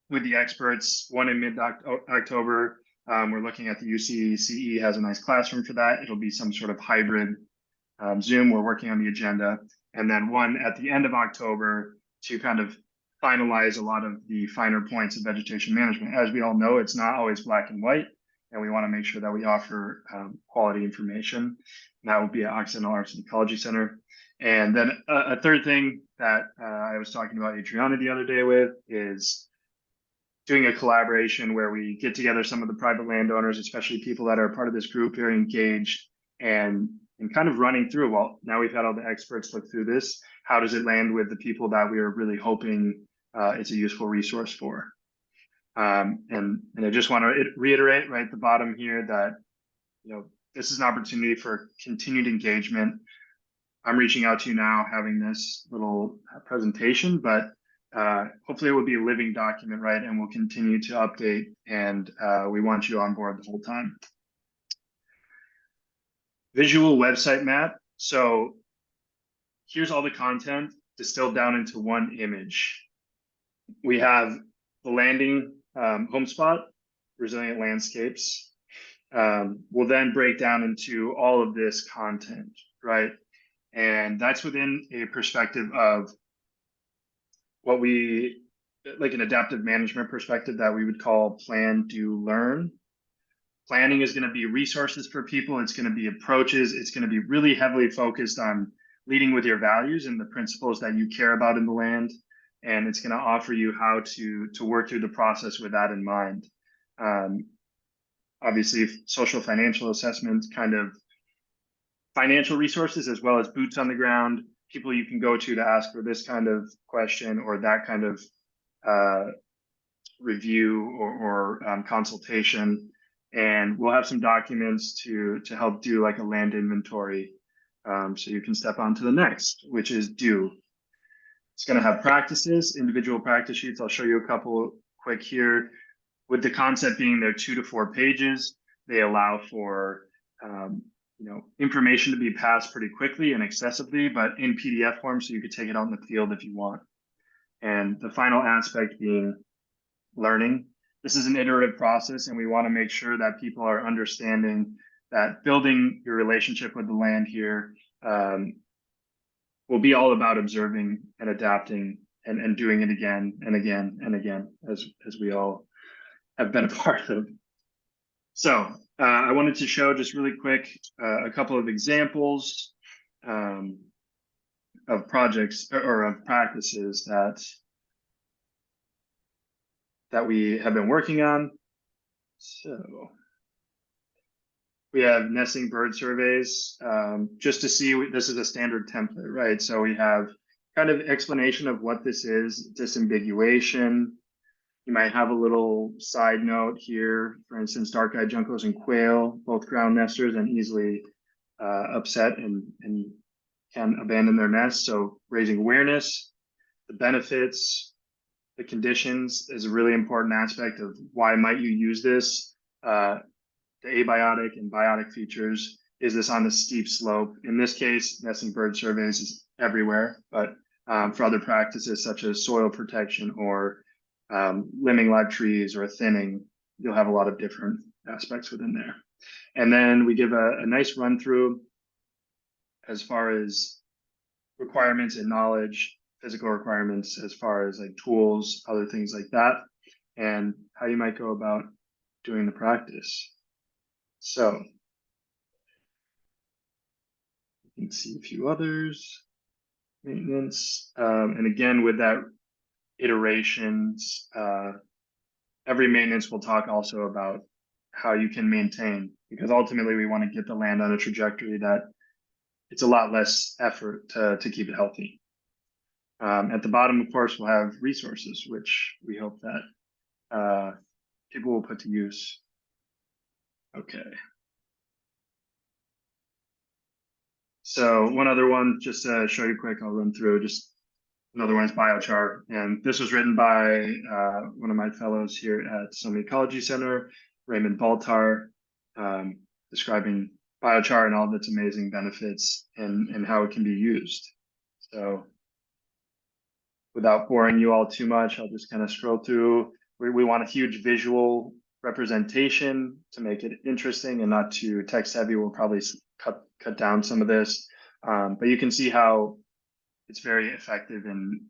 with the experts, one in mid-October. We're looking at the UCCE has a nice classroom for that. It'll be some sort of hybrid Zoom. We're working on the agenda. And then one at the end of October to kind of finalize a lot of the finer points of vegetation management. As we all know, it's not always black and white, and we want to make sure that we offer quality information. And that will be at Occidental Arts and Ecology Center. And then a third thing that I was talking about Adriana the other day with is doing a collaboration where we get together some of the private landowners, especially people that are part of this group, very engaged, and kind of running through, well, now we've had all the experts look through this, how does it land with the people that we are really hoping it's a useful resource for? And I just want to reiterate right at the bottom here that, this is an opportunity for continued engagement. I'm reaching out to you now, having this little presentation, but hopefully it will be a living document, right? And we'll continue to update, and we want you on board the whole time. Visual website map. So here's all the content distilled down into one image. We have the landing home spot, resilient landscapes. We'll then break down into all of this content, right? And that's within a perspective of what we, like an adaptive management perspective that we would call plan, do, learn. Planning is going to be resources for people. It's going to be approaches. It's going to be really heavily focused on leading with your values and the principles that you care about in the land. And it's going to offer you how to work through the process with that in mind. Obviously, social financial assessments, kind of financial resources, as well as boots on the ground, people you can go to ask for this kind of question or that kind of review or consultation. And we'll have some documents to help do like a land inventory. So you can step on to the next, which is do. It's going to have practices, individual practice sheets. I'll show you a couple quick here. With the concept being they're 2 to 4 pages, they allow for information to be passed pretty quickly and accessibly, but in PDF form, so you could take it out in the field if you want. And the final aspect being learning. This is an iterative process, and we want to make sure that people are understanding that building your relationship with the land here will be all about observing and adapting and doing it again and again and again, as we all have been a part of. So I wanted to show just really quick a couple of examples of projects or of practices that we have been working on. So we have nesting bird surveys, just to see, this is a standard template, right? So we have kind of explanation of what this is, disambiguation. You might have a little side note here, for instance, dark-eyed juncos and quail, both ground nesters and easily upset and can abandon their nests. So raising awareness, the benefits, the conditions is a really important aspect of why might you use this. The abiotic and biotic features. Is this on a steep slope? In this case, nesting bird surveys is everywhere, but for other practices such as soil protection or limbing live trees or thinning, you'll have a lot of different aspects within there. And then we give a nice run through as far as requirements and knowledge, physical requirements as far as like tools, other things like that, and how you might go about doing the practice. So you can see a few others, maintenance, and again with that iterations, every maintenance will talk also about how you can maintain, because ultimately we want to get the land on a trajectory that it's a lot less effort to keep it healthy. At the bottom, of course, we'll have resources, which we hope that people will put to use. Okay. So one other one, just to show you quick, I'll run through. Just another one is biochar, and this was written by one of my fellows here at Sonoma Ecology Center, Raymond Baltar, describing biochar and all of its amazing benefits and how it can be used. So without boring you all too much, I'll just kind of scroll through. We want a huge visual representation to make it interesting and not too text heavy. We'll probably cut down some of this, but you can see how it's very effective in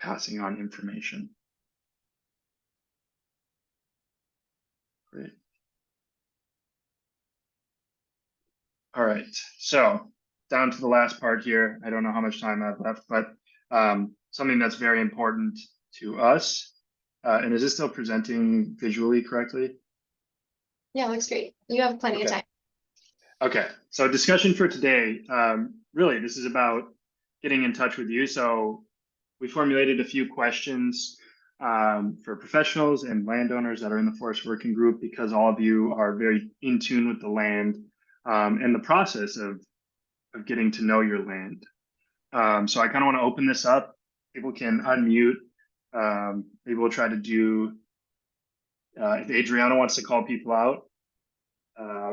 passing on information. Great. All right, so down to the last part here. I don't know how much time I have left, but something that's very important to us. And is this still presenting visually correctly? Yeah, looks great. You have plenty of time. Okay, so discussion for today, really this is about getting in touch with you. So we formulated a few questions for professionals and landowners that are in the forest working group, because all of you are very in tune with the land and the process of getting to know your land. So I kind of want to open this up. People can unmute. Maybe we'll try to do, if Adriana wants to call people out,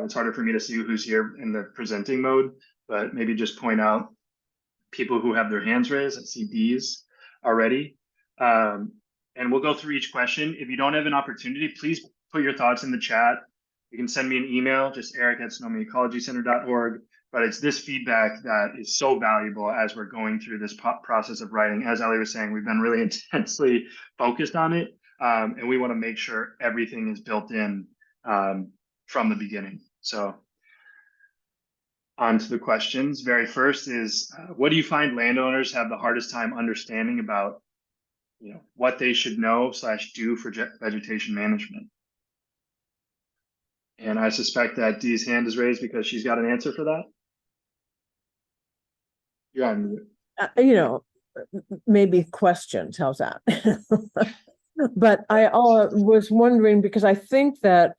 it's harder for me to see who's here in the presenting mode, but maybe just point out people who have their hands raised. I see D's already. And we'll go through each question. If you don't have an opportunity, please put your thoughts in the chat. You can send me an email, just eric@sonomaecologycenter.org. But it's this feedback that is so valuable as we're going through this process of writing. As Ellie was saying, we've been really intensely focused on it. And we want to make sure everything is built in from the beginning. So on to the questions. Very first is, what do you find landowners have the hardest time understanding about, what they should know / do for vegetation management? And I suspect that Dee's hand is raised because she's got an answer for that. You're on mute. Maybe questions, how's that? But I was wondering, because I think that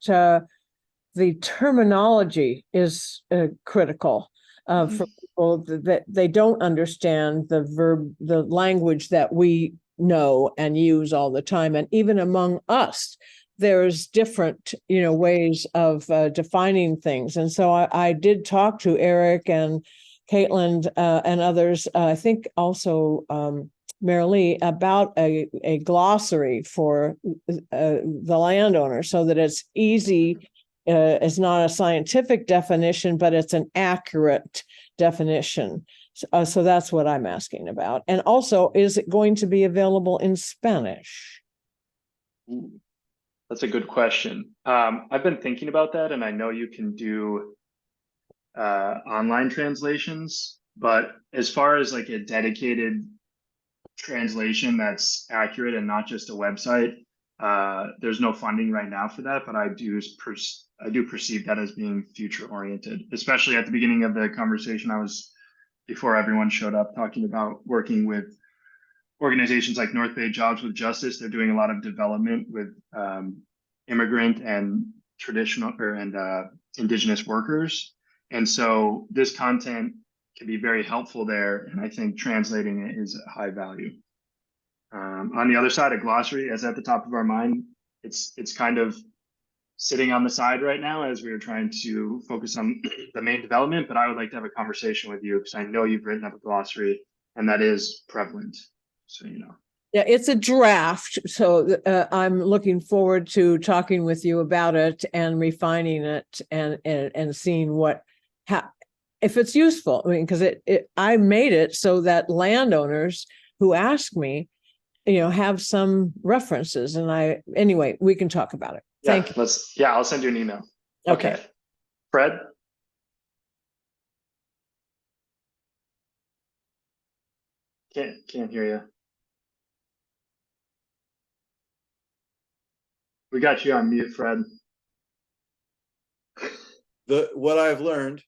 the terminology is critical for people that they don't understand the language that we know and use all the time. And even among us, there's different, ways of defining things. And so I did talk to Eric and Caitlin and others, I think also Marilee, about a glossary for the landowner, so that it's easy. It's not a scientific definition, but it's an accurate definition. So that's what I'm asking about. And also, is it going to be available in Spanish? That's a good question. I've been thinking about that, and I know you can do online translations, but as far as like a dedicated translation that's accurate and not just a website, there's no funding right now for that, but I do perceive that as being future oriented, especially at the beginning of the conversation. Before everyone showed up, talking about working with organizations like North Bay Jobs with Justice. They're doing a lot of development with immigrant and traditional and indigenous workers. And so this content can be very helpful there. And I think translating it is a high value. On the other side, a glossary is at the top of our mind. It's kind of sitting on the side right now as we are trying to focus on the main development, but I would like to have a conversation with you because I know you've written up a glossary and that is prevalent. So, Yeah, it's a draft. So I'm looking forward to talking with you about it and refining it and seeing if it's useful. I mean, because I made it so that landowners who ask me, have some references. And anyway, we can talk about it. Thank you. I'll send you an email. Okay. Fred? Can't hear you. We got you on mute, Fred. What I've learned,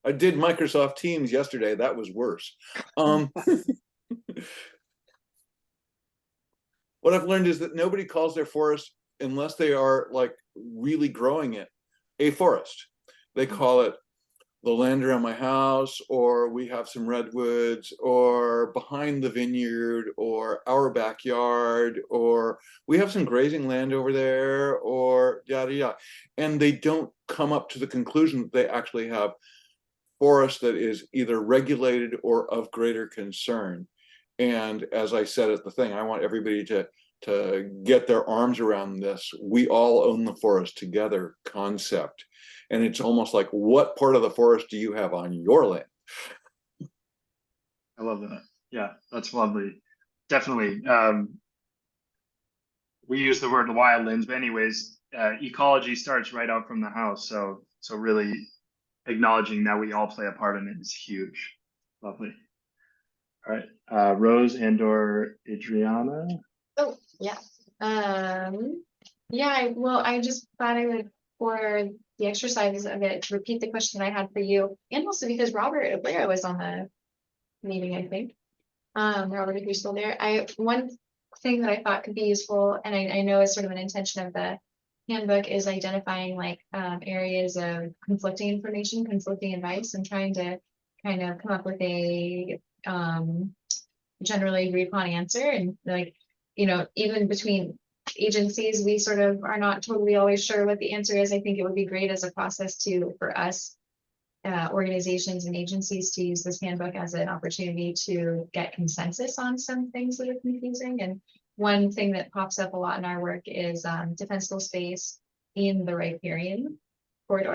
I did Microsoft Teams yesterday. That was worse. What I've learned is that nobody calls their forest, unless they are like really growing it, a forest. They call it the land around my house, or we have some redwoods, or behind the vineyard, or our backyard, or we have some grazing land over there, or yada yada. And they don't come up to the conclusion that they actually have forest that is either regulated or of greater concern. And as I said at the thing, I want everybody to get their arms around this "we all own the forest together" concept. And it's almost like, what part of the forest do you have on your land? I love that. Yeah, that's lovely. Definitely. We use the word wildlands, but anyways, ecology starts right out from the house. So really acknowledging that we all play a part in it is huge. Lovely. All right, Rose and/or Adriana. Oh, yeah. I just thought I would, for the exercise of it, repeat the question I had for you, and also because Robert Blair was on the meeting, I think. Robert, if you're still there, one thing that I thought could be useful, and I know is sort of an intention of the handbook, is identifying like areas of conflicting information, conflicting advice, and trying to kind of come up with a generally agreed upon answer. And like, even between agencies, we sort of are not totally always sure what the answer is. I think it would be great as a process for us organizations and agencies to use this handbook as an opportunity to get consensus on some things that are confusing. And one thing that pops up a lot in our work is defensible space in the riparian corridor.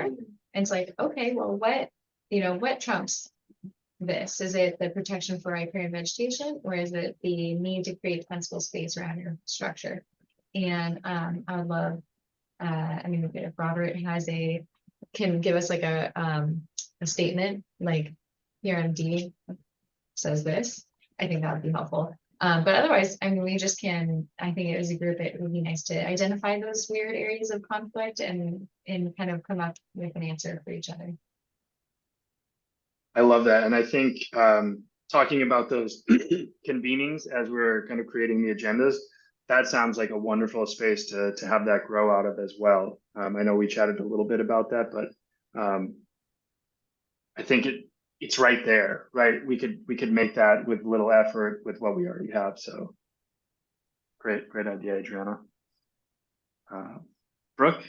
And it's like, okay, well, what trumps this? Is it the protection for riparian vegetation, or is it the need to create defensible space around your structure? And I would love, I mean, if Robert can give us like a statement, like here on D says this, I think that would be helpful. But otherwise, I mean, we just can, I think as a group, it would be nice to identify those weird areas of conflict and kind of come up with an answer for each other. I love that. And I think talking about those convenings as we're kind of creating the agendas, that sounds like a wonderful space to have that grow out of as well. I know we chatted a little bit about that, but I think it's right there, right? We could make that with little effort with what we already have. So great idea, Adriana. Brooke?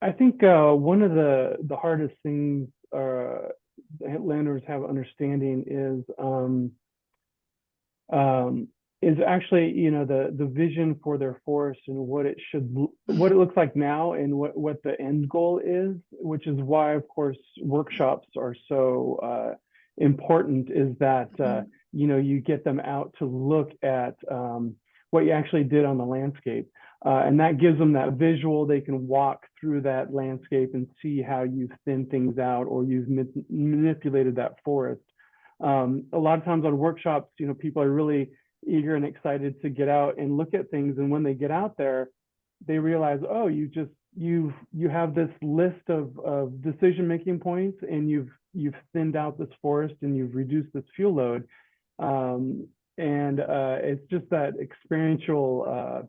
I think one of the hardest things landowners have understanding is actually, the vision for their forest and what it looks like now and what the end goal is, which is why, of course, workshops are so important, is that, you get them out to look at what you actually did on the landscape. And that gives them that visual. They can walk through that landscape and see how you've thinned things out or you've manipulated that forest. A lot of times on workshops, people are really eager and excited to get out and look at things. And when they get out there, they realize, oh, you have this list of decision-making points, and you've thinned out this forest and you've reduced this fuel load. It's just that experiential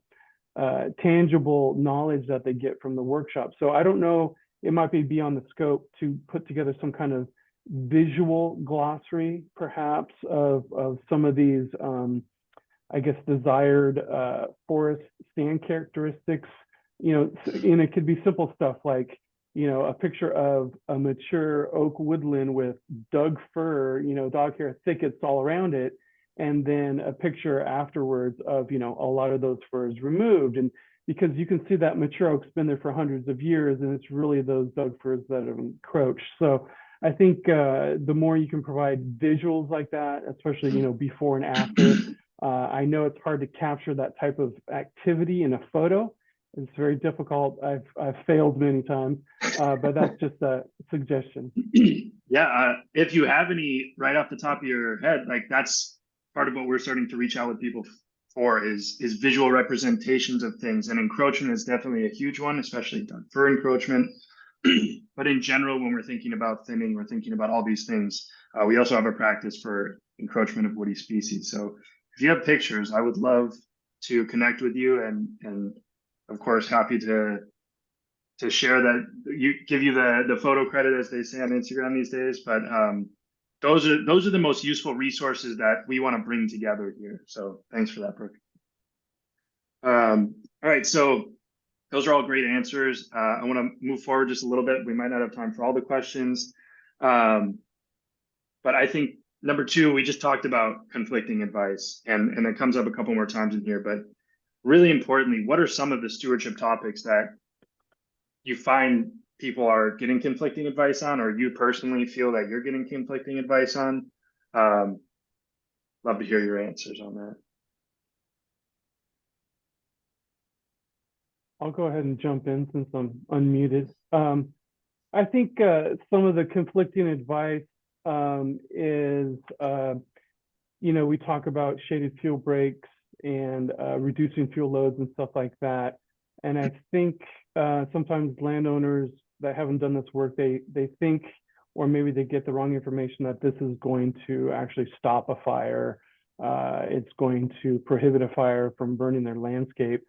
tangible knowledge that they get from the workshop. So I don't know, it might be beyond the scope to put together some kind of visual glossary, perhaps, of some of these, I guess, desired forest stand characteristics. And it could be simple stuff like, a picture of a mature oak woodland with dug fir, dog hair thickets all around it, and then a picture afterwards of, a lot of those firs removed. And because you can see that mature oak's been there for hundreds of years, and it's really those dug firs that have encroached. So I think the more you can provide visuals like that, especially, before and after, I know it's hard to capture that type of activity in a photo. It's very difficult. I've failed many times, but that's just a suggestion. Yeah, if you have any right off the top of your head, like that's part of what we're starting to reach out with people for is visual representations of things. And encroachment is definitely a huge one, especially done for encroachment. But in general, when we're thinking about thinning, we're thinking about all these things. We also have a practice for encroachment of woody species. So if you have pictures, I would love to connect with you, and of course, happy to share that, give you the photo credit, as they say on Instagram these days. But those are the most useful resources that we want to bring together here. So thanks for that, Brooke. All right, so those are all great answers. I want to move forward just a little bit. We might not have time for all the questions. But I think number 2, we just talked about conflicting advice, and it comes up a couple more times in here. But really importantly, what are some of the stewardship topics that you find people are getting conflicting advice on, or you personally feel that you're getting conflicting advice on? Love to hear your answers on that. I'll go ahead and jump in since I'm unmuted. I think some of the conflicting advice is, we talk about shaded fuel breaks and reducing fuel loads and stuff like that. And I think sometimes landowners that haven't done this work, they think, or maybe they get the wrong information, that this is going to actually stop a fire. It's going to prohibit a fire from burning their landscape.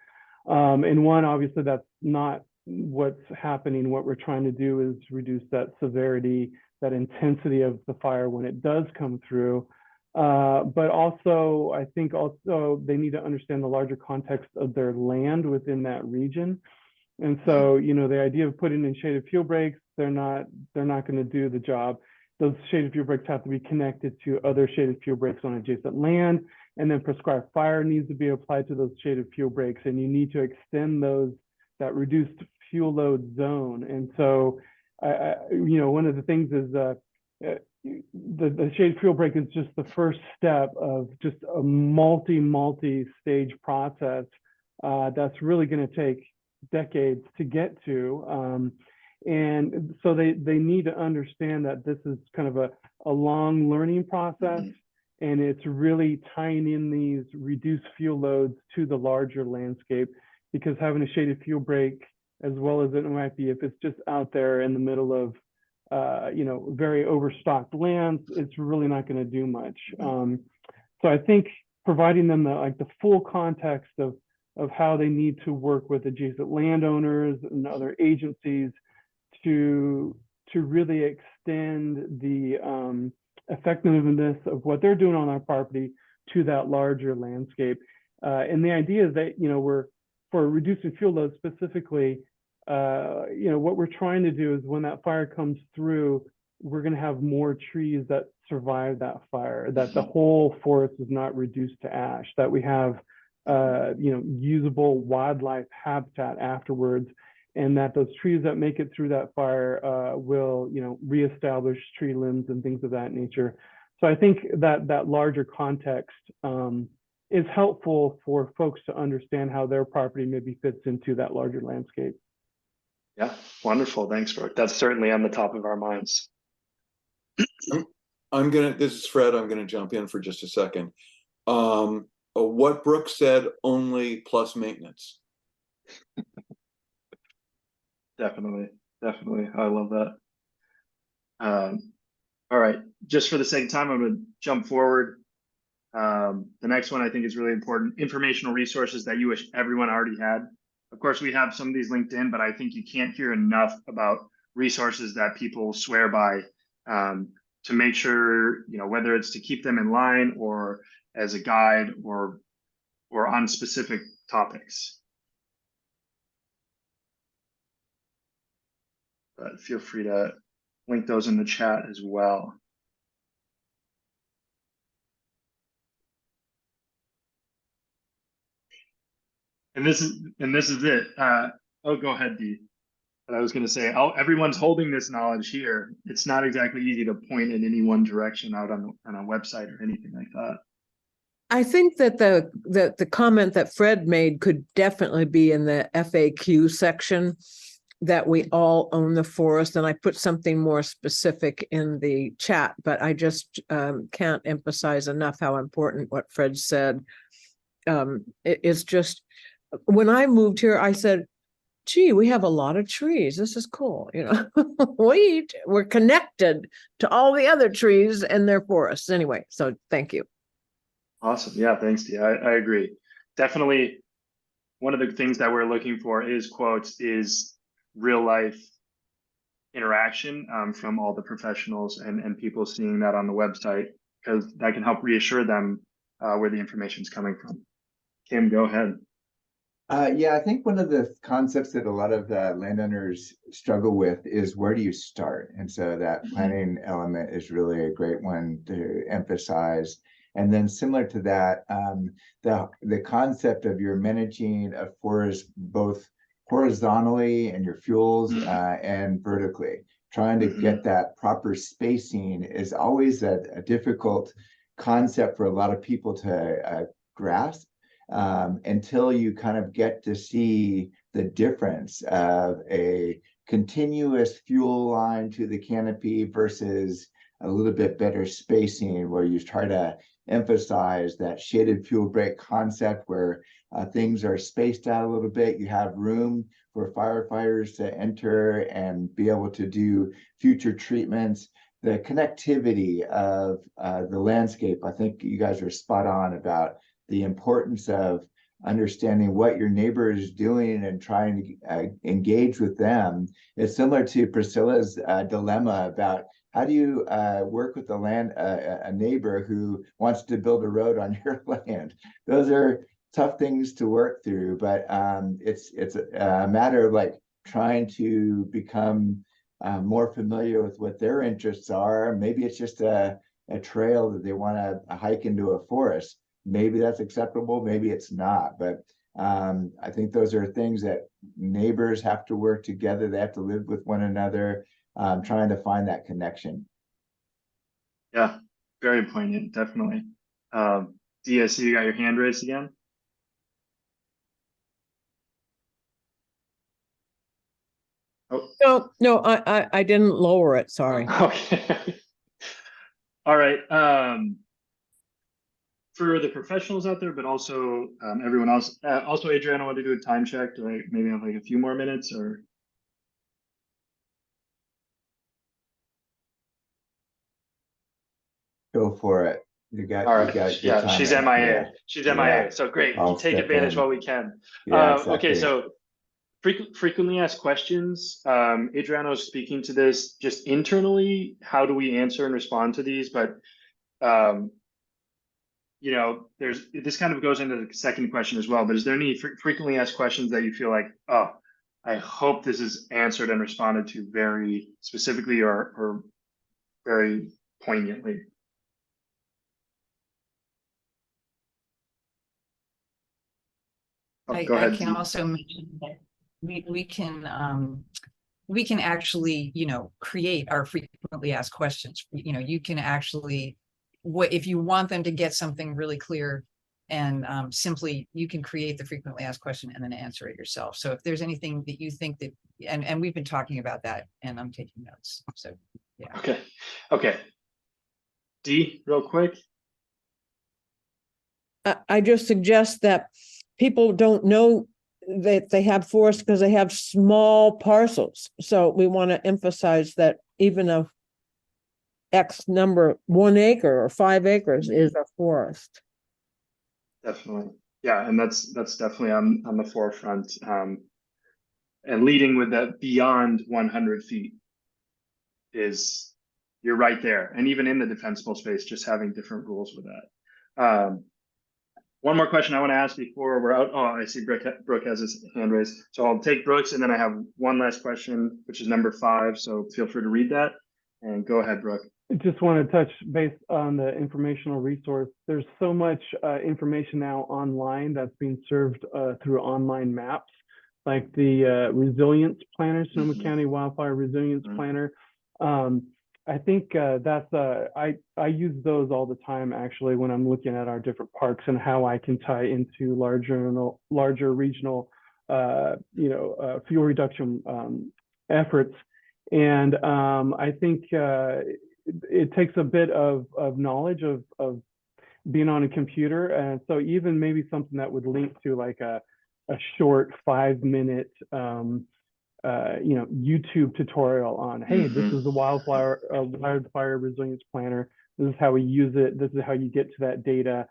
And one, obviously, that's not what's happening. What we're trying to do is reduce that severity, that intensity of the fire when it does come through. But also, I think also they need to understand the larger context of their land within that region. And so, you know, the idea of putting in shaded fuel breaks, they're not going to do the job. Those shaded fuel breaks have to be connected to other shaded fuel breaks on adjacent land, and then prescribed fire needs to be applied to those shaded fuel breaks, and you need to extend that reduced fuel load zone. And so, you know, one of the things is the shaded fuel break is just the first step of just a multi-stage process that's really going to take decades to get to. And so they need to understand that this is kind of a long learning process, and it's really tying in these reduced fuel loads to the larger landscape, because having a shaded fuel break, as well as it might be if it's just out there in the middle of you know, very overstocked lands, it's really not going to do much. So I think providing them the full context of how they need to work with adjacent landowners and other agencies to really extend the effectiveness of what they're doing on our property to that larger landscape. And the idea is that, you know, for reducing fuel load specifically, you know, what we're trying to do is when that fire comes through, we're going to have more trees that survive that fire, that the whole forest is not reduced to ash, that we have you know, usable wildlife habitat afterwards, and that those trees that make it through that fire will, you know, reestablish tree limbs and things of that nature. So I think that larger context is helpful for folks to understand how their property maybe fits into that larger landscape. Yeah, wonderful. Thanks, Brooke. That's certainly on the top of our minds. This is Fred, I'm gonna jump in for just a second. What Brooke said, only plus maintenance. Definitely. I love that. All right, just for the sake of time, I'm going to jump forward. The next one I think is really important: informational resources that you wish everyone already had. Of course, we have some of these linked in, but I think you can't hear enough about resources that people swear by to make sure, you know, whether it's to keep them in line or as a guide or on specific topics. But feel free to link those in the chat as well. And this is it. Oh, go ahead, Dee. But I was going to say, everyone's holding this knowledge here. It's not exactly easy to point in any one direction out on a website or anything like that. I think that the comment that Fred made could definitely be in the FAQ section, that we all own the forest. And I put something more specific in the chat, but I just can't emphasize enough how important what Fred said. It's just, when I moved here, I said, gee, we have a lot of trees. This is cool. You know, we're connected to all the other trees and their forests anyway. So thank you. Awesome. Yeah, thanks, Dee. I agree. Definitely one of the things that we're looking for is quotes, is real life interaction from all the professionals and people seeing that on the website, because that can help reassure them where the information is coming from. Kim, go ahead. Yeah, I think one of the concepts that a lot of landowners struggle with is, where do you start? And so that planning element is really a great one to emphasize. And then similar to that, the concept of you're managing a forest both horizontally and your fuels and vertically. Trying to get that proper spacing is always a difficult concept for a lot of people to grasp. Until you kind of get to see the difference of a continuous fuel line to the canopy versus a little bit better spacing, where you try to emphasize that shaded fuel break concept, where things are spaced out a little bit. You have room for firefighters to enter and be able to do future treatments. The connectivity of the landscape, I think you guys are spot on about the importance of understanding what your neighbor is doing and trying to engage with them. It's similar to Priscilla's dilemma about, how do you work with a neighbor who wants to build a road on your land? Those are tough things to work through, but it's a matter of like trying to become more familiar with what their interests are. Maybe it's just a trail that they want to hike into a forest. Maybe that's acceptable, maybe it's not. But I think those are things that neighbors have to work together. They have to live with one another, trying to find that connection. Yeah, very poignant, definitely. Dee, I see you got your hand raised again. Oh, No, I didn't lower it, sorry. okay. All right. For the professionals out there, but also everyone else. Also, Adriana, I want to do a time check. Do I maybe have like a few more minutes or? Go for it. You got All you right. got good Yeah, she's timing. MIA. Yeah, She's yeah. MIA. So great. I'll Take step advantage in. while we can. Yeah, Okay, exactly. so frequently asked questions. Adriana was speaking to this just internally. How do we answer and respond to these? But you know, there's this kind of goes into the second question as well. But is there any frequently asked questions that you feel like, oh, I hope this is answered and responded to very specifically or very poignantly? Oh, go I ahead. can Dee. also mention that we can actually, create our frequently asked questions. You can actually, if you want them to get something really clear and simply, you can create the frequently asked question and then answer it yourself. So if there's anything that you think that, and we've been talking about that, and I'm taking notes. So yeah. Okay. Dee, real quick. I just suggest that people don't know that they have forests because they have small parcels. So we want to emphasize that even a X number, 1 acre or 5 acres is a forest. Definitely. Yeah, and that's definitely on the forefront. And leading with that beyond 100 feet is you're right there. And even in the defensible space, just having different rules with that. One more question I want to ask before we're out. Oh, I see Brooke has his hand raised. So I'll take Brooks and then I have one last question, which is number 5. So feel free to read that and go ahead, Brooke. I just want to touch based on the informational resource. There's so much information now online that's being served through online maps, like the Resilience Planner, Sonoma County Wildfire Resilience Planner. I think that's I use those all the time actually when I'm looking at our different parks and how I can tie into larger regional fuel reduction efforts. And I think it takes a bit of knowledge of being on a computer, and so even maybe something that would link to like a short 5-minute YouTube tutorial on, hey, this is the wildfire resilience planner. This is how we use it. This is how you get to that data.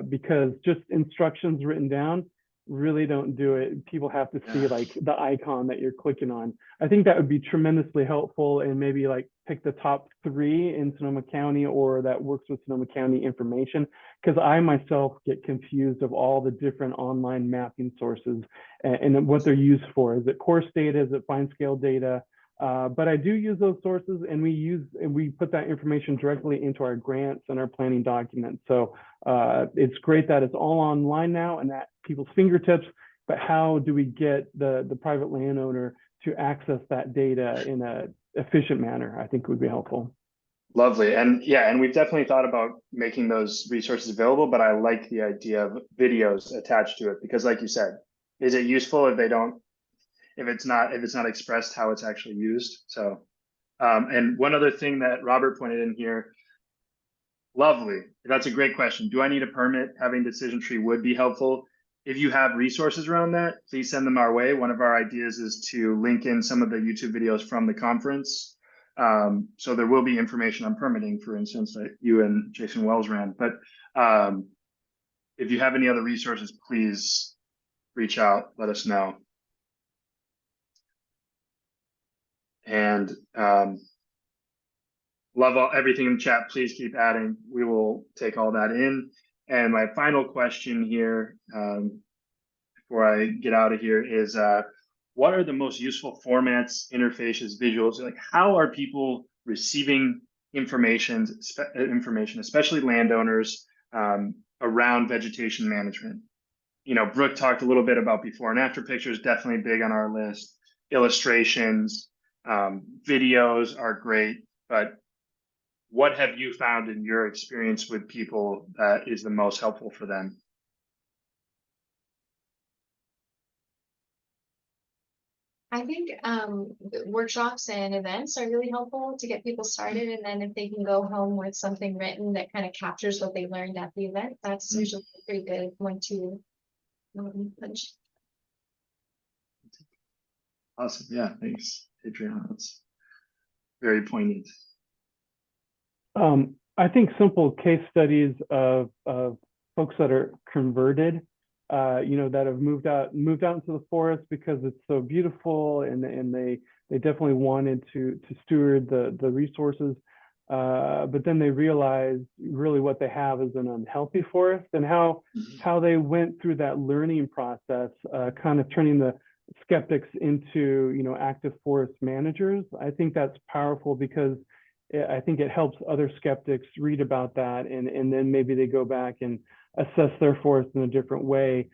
Because just instructions written down really don't do it. People have to see like the icon that you're clicking on. I think that would be tremendously helpful, and maybe like pick the top 3 in Sonoma County or that works with Sonoma County information, because I myself get confused of all the different online mapping sources and what they're used for. Is it course data? Is it fine scale data? But I do use those sources, and we put that information directly into our grants and our planning documents. So it's great that it's all online now and at people's fingertips, but how do we get the private landowner to access that data in a efficient manner? I think would be helpful. Lovely. And yeah, and we've definitely thought about making those resources available, but I like the idea of videos attached to it because like you said, is it useful if it's not expressed how it's actually used? So, and one other thing that Robert pointed in here, lovely. That's a great question. Do I need a permit? Having decision tree would be helpful. If you have resources around that, please send them our way. One of our ideas is to link in some of the YouTube videos from the conference. So there will be information on permitting, for instance, that you and Jason Wells ran. But if you have any other resources, please reach out, let us know. And love everything in the chat. Please keep adding. We will take all that in. And my final question here, before I get out of here, is what are the most useful formats, interfaces, visuals? Like, how are people receiving information, especially landowners, around vegetation management? You know, Brooke talked a little bit about before and after pictures, definitely big on our list. Illustrations, videos are great, but what have you found in your experience with people that is the most helpful for them? I think workshops and events are really helpful to get people started, and then if they can go home with something written that kind of captures what they learned at the event, that's usually a pretty good one to punch. Awesome. Yeah, thanks, Adriana. That's very poignant. I think simple case studies of folks that are converted, that have moved out into the forest because it's so beautiful, and they definitely wanted to steward the resources, but then they realize really what they have is an unhealthy forest, and how they went through that learning process, kind of turning the skeptics into active forest managers. I think that's powerful because I think it helps other skeptics read about that, and then maybe they go back and assess their forest in a different way.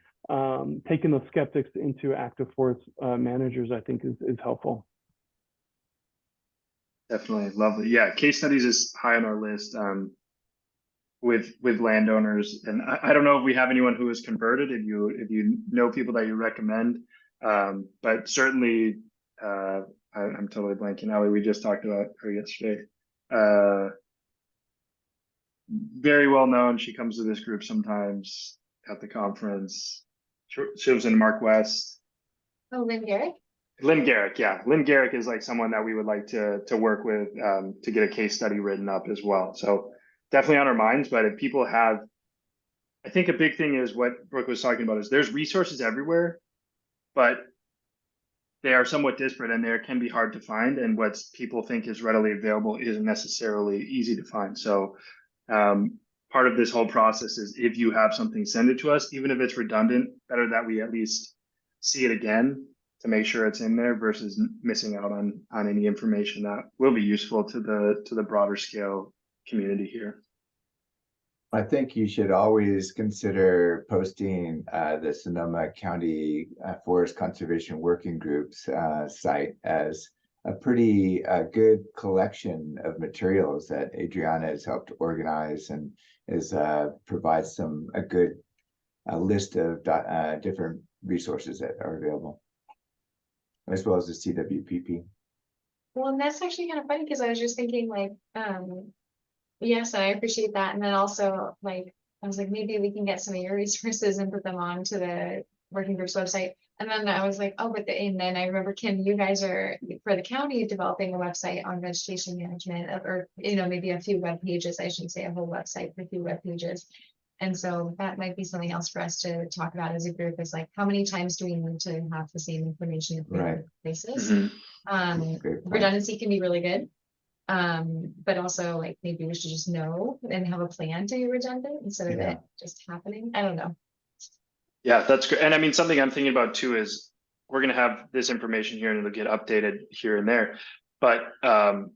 Taking those skeptics into active forest managers, I think, is helpful. Definitely lovely. Yeah, case studies is high on our list with landowners, and I don't know if we have anyone who is converted. If you know people that you recommend, but certainly I'm totally blanking. Ali, we just talked about her yesterday. Very well known. She comes to this group sometimes at the conference. She lives in Mark West. Oh, Lynn Garrick? Lynn Garrick, yeah. Lynn Garrick is like someone that we would like to work with to get a case study written up as well. So definitely on our minds, but if people have, I think a big thing is what Brooke was talking about is there's resources everywhere, but they are somewhat disparate and they can be hard to find. And what people think is readily available isn't necessarily easy to find. So part of this whole process is if you have something, send it to us, even if it's redundant, better that we at least see it again to make sure it's in there versus missing out on any information that will be useful to the broader scale community here. I think you should always consider posting the Sonoma County Forest Conservation Working Group's site as a pretty good collection of materials that Adriana has helped organize, and is provides a good list of different resources that are available, as well as the CWPP. Well, and that's actually kind of funny because I was just thinking like, yes, I appreciate that. And then also like, I was like, maybe we can get some of your resources and put them on to the working group's website. And then I was like, oh, but and then I remember, Kim, you guys are for the county developing a website on vegetation management, or maybe a few web pages. I shouldn't say a whole website, but a few web pages. And so that might be something else for us to talk about as a group, is like, how many times do we need to have the same information in different places? Redundancy can be really good. But also like maybe we should just know and have a plan to be redundant instead of it just happening. I don't know. Yeah, that's great. And I mean, something I'm thinking about too is we're going to have this information here and it'll get updated here and there. But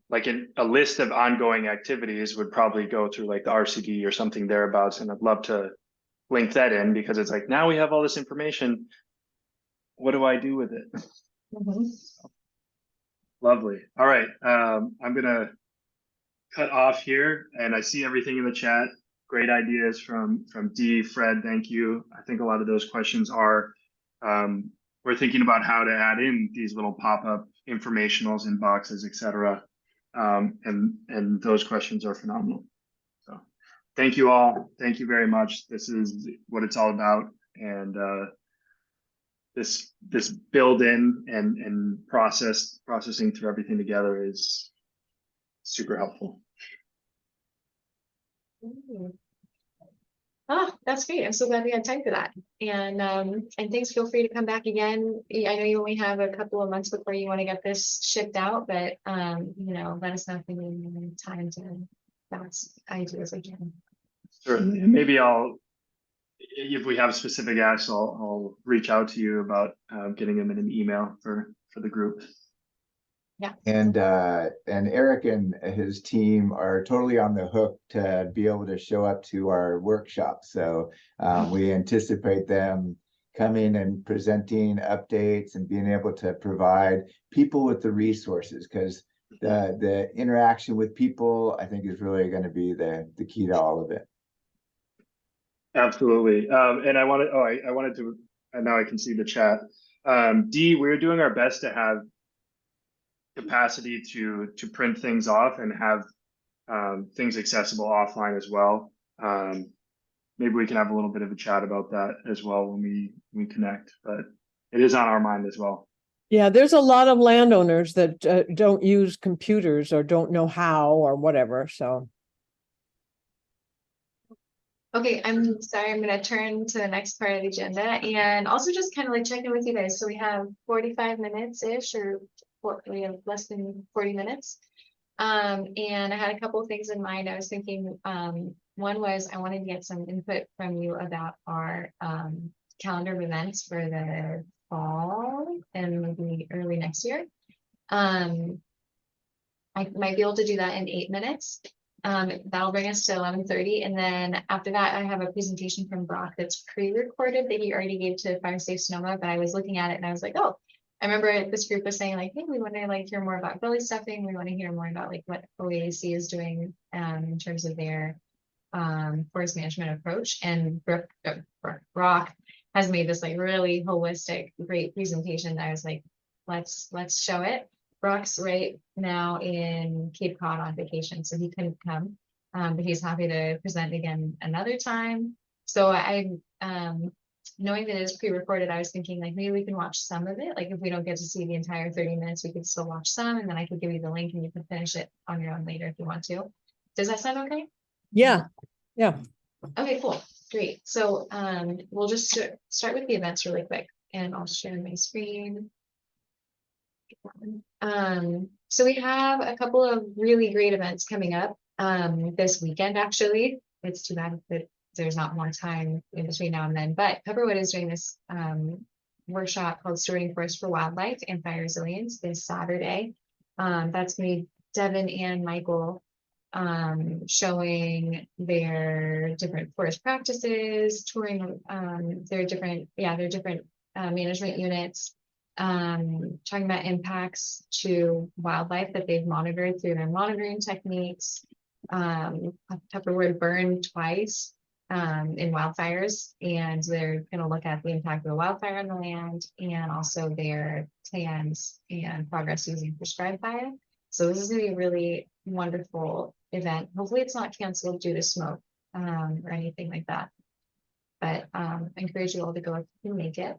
like a list of ongoing activities would probably go through like the RCD or something thereabouts. And I'd love to link that in because it's like, now we have all this information. What do I do with it? Lovely. All right. I'm going to cut off here, and I see everything in the chat. Great ideas from Dee, Fred, thank you. I think a lot of those questions are, we're thinking about how to add in these little pop-up informationals in boxes, etc. And those questions are phenomenal. So thank you all. Thank you very much. This is what it's all about. And this build in and processing through everything together is super helpful. Oh, that's great. I'm so glad we had time for that. And thanks. Feel free to come back again. I know you only have a couple of months before you want to get this shipped out, but let us know if you need time to bounce ideas again. Certainly. And maybe I'll if we have specific asks, I'll reach out to you about getting them in an email for the group. And Eric and his team are totally on the hook to be able to show up to our workshop. So we anticipate them coming and presenting updates and being able to provide people with the resources, because the interaction with people, I think, is really going to be the key to all of it. Absolutely. And I wanted to, and now I can see the chat. Dee, we're doing our best to have capacity to print things off and have things accessible offline as well. Maybe we can have a little bit of a chat about that as well when we connect, but it is on our mind as well. Yeah, there's a lot of landowners that don't use computers or don't know how or whatever, so. Okay, I'm sorry, I'm gonna turn to the next part of the agenda and also just kind of like check in with you guys. So we have 45 minutes-ish, or we have less than 40 minutes. And I had a couple of things in mind. I was thinking, one was I wanted to get some input from you about our calendar of events for the fall and maybe early next year. I might be able to do that in 8 minutes. That'll bring us to 11:30, and then after that, I have a presentation from Brock that's pre-recorded that he already gave to Fire Safe Sonoma. But I was looking at it and I was like, oh, I remember this group was saying like, hey, we want to like hear more about belly stuffing. We want to hear more about like what OAC is doing in terms of their forest management approach. And Brock has made this like really holistic, great presentation. I was like, let's show it. Brock's right now in Cape Cod on vacation, so he couldn't come, but he's happy to present again another time. So knowing that it is pre-recorded, I was thinking like maybe we can watch some of it. Like if we don't get to see the entire 30 minutes, we could still watch some, and then I could give you the link and you can finish it on your own later if you want to. Does that sound okay? Yeah. Okay, cool, great. So we'll just start with the events really quick, and I'll share my screen. So we have a couple of really great events coming up this weekend. Actually, it's too bad that there's not more time in between now and then, but Pepperwood is doing this workshop called Stewarding Forest for Wildlife and Fire Resilience this Saturday. That's gonna be Devin and Michael showing their different forest practices, touring their different management units, talking about impacts to wildlife that they've monitored through their monitoring techniques. Pepperwood burned twice in wildfires, and they're going to look at the impact of the wildfire on the land and also their plans and progress using prescribed fire. So this is going to be a really wonderful event. Hopefully it's not canceled due to smoke or anything like that, but I encourage you all to go if you can make it.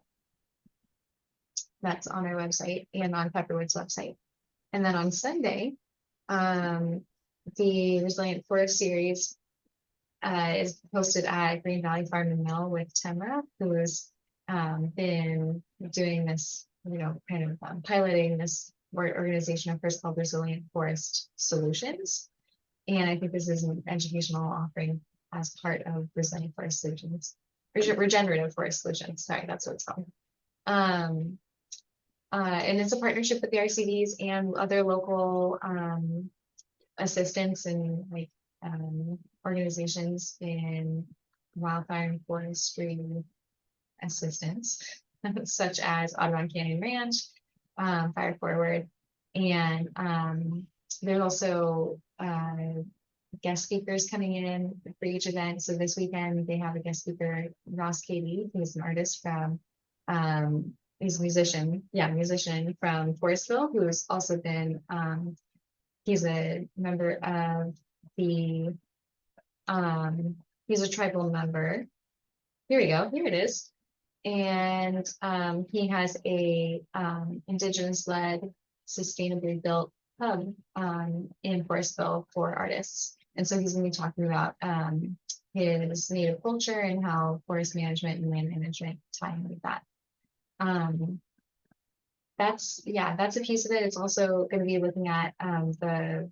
That's on our website and on Pepperwood's website. And then on Sunday, the Resilient Forest series is posted at Green Valley Farm and Mill with Temra, who has been doing this, kind of piloting this organization of first called Resilient Forest Solutions. And I think this is an educational offering as part of Resilient Forest Solutions, Regenerative Forest Solutions. Sorry, that's what it's called. And it's a partnership with the RCDs and other local assistance and like organizations in wildfire and forestry assistance, such as Audubon Canyon Ranch, Fire Forward, and there's also guest speakers coming in for each event. So this weekend they have a guest speaker, Ross Cady, who's an artist from he's a musician from Forestville, who's also been he's a member of the he's a tribal member. Here we go, here it is. And he has a indigenous led sustainably built hub in Forestville for artists. And so he's going to be talking about his native culture and how forest management and land management tie in with that. That's a piece of it. It's also going to be looking at the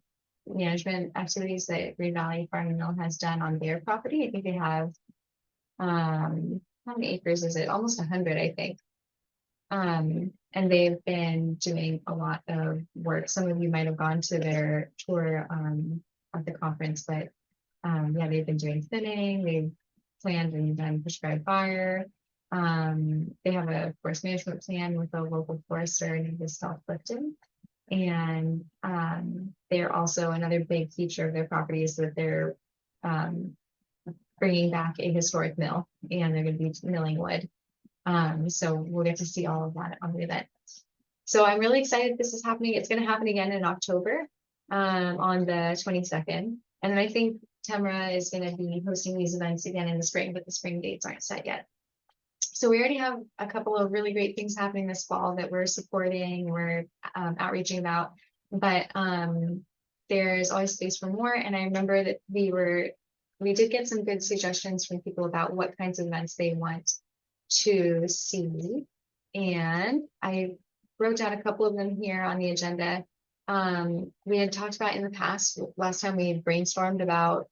management activities that Green Valley Farm and Mill has done on their property. I think they have How many acres is it? Almost 100, I think. And they've been doing a lot of work. Some of you might have gone to their tour at the conference, but yeah, they've been doing thinning, they've planned and done prescribed fire. They have a forest management plan with a local forester named South Clifton. And they're also, another big feature of their property is that they're bringing back a historic mill, and they're going to be milling wood. So we'll get to see all of that on the event. So I'm really excited this is happening. It's going to happen again in October on the 22nd. And then I think Tamara is going to be hosting these events again in the spring, but the spring dates aren't set yet. So we already have a couple of really great things happening this fall that we're supporting, we're outreaching about, but there's always space for more. And I remember that we did get some good suggestions from people about what kinds of events they want to see. And I wrote down a couple of them here on the agenda. We had talked about in the past, last time we had brainstormed about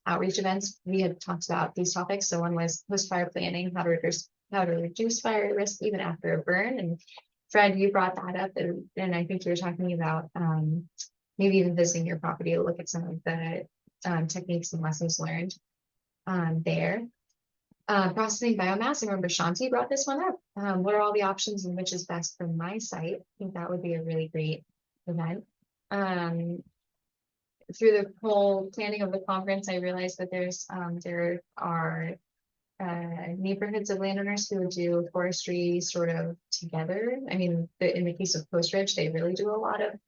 outreach events, we had talked about these topics. So one was post-fire planning, how to reduce fire risk even after a burn. And Fred, you brought that up, and I think you were talking about maybe even visiting your property to look at some of the techniques and lessons learned there. Processing biomass, I remember Shanti brought this one up. What are all the options and which is best for my site? I think that would be a really great event. Through the whole planning of the conference, I realized that there are neighborhoods of landowners who do forestry sort of together. I mean, in the case of Post Ridge, they really do a lot of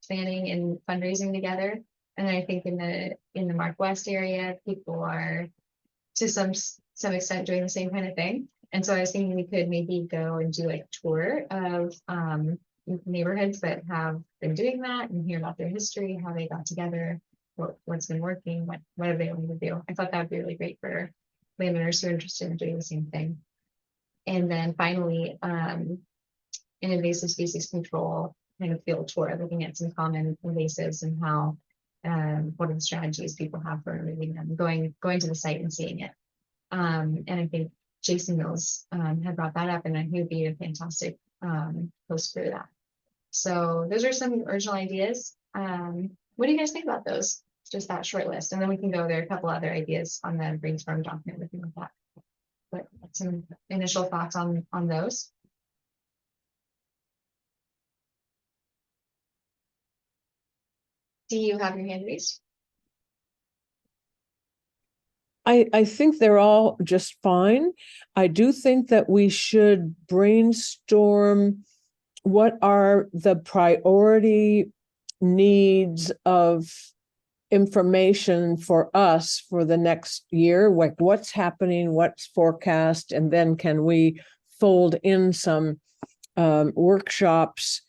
planning and fundraising together. And I think in the Mark West area, people are to some extent doing the same kind of thing. And so I was thinking we could maybe go and do like a tour of neighborhoods that have been doing that and hear about their history, how they got together, what's been working, what are they wanting to do. I thought that would be really great for landowners who are interested in doing the same thing. And then finally, an invasive species control kind of field tour, looking at some common invasives and how what are the strategies people have for removing them, going to the site and seeing it. And I think Jason Mills had brought that up, and he would be a fantastic host for that. So those are some original ideas. What do you guys think about those? Just that short list, and then we can go. There are a couple other ideas on the brainstorm document, looking at that. But some initial thoughts on those. Do you have your hand raised? I think they're all just fine. I do think that we should brainstorm what are the priority needs of information for us for the next year, like what's happening, what's forecast, and then can we fold in some workshops,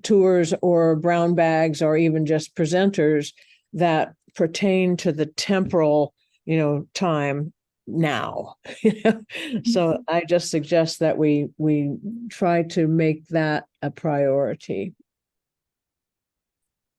tours, or brown bags, or even just presenters that pertain to the temporal, time now. So I just suggest that we try to make that a priority.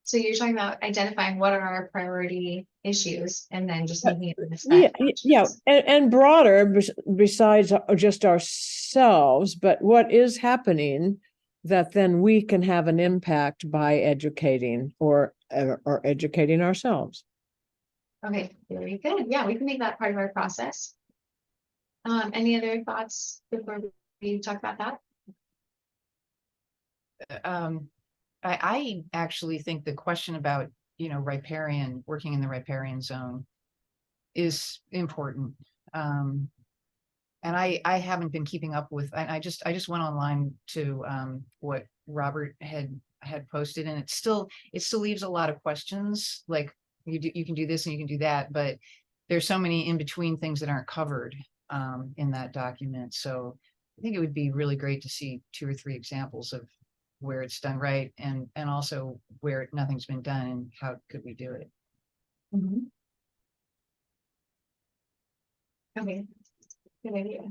So you're talking about identifying what are our priority issues and then just making it Yeah, and broader besides just ourselves, but what is happening that then we can have an impact by educating or educating ourselves. Okay, very good. Yeah, we can make that part of our process. Any other thoughts before we talk about that? I actually think the question about, riparian, working in the riparian zone is important. And I haven't been keeping up with, I just went online to what Robert had posted, and it still leaves a lot of questions. Like you can do this and you can do that, but there's so many in between things that aren't covered in that document. So I think it would be really great to see 2 or 3 examples of where it's done right, and also where nothing's been done and how could we do it. Mm-hmm. Okay, good idea.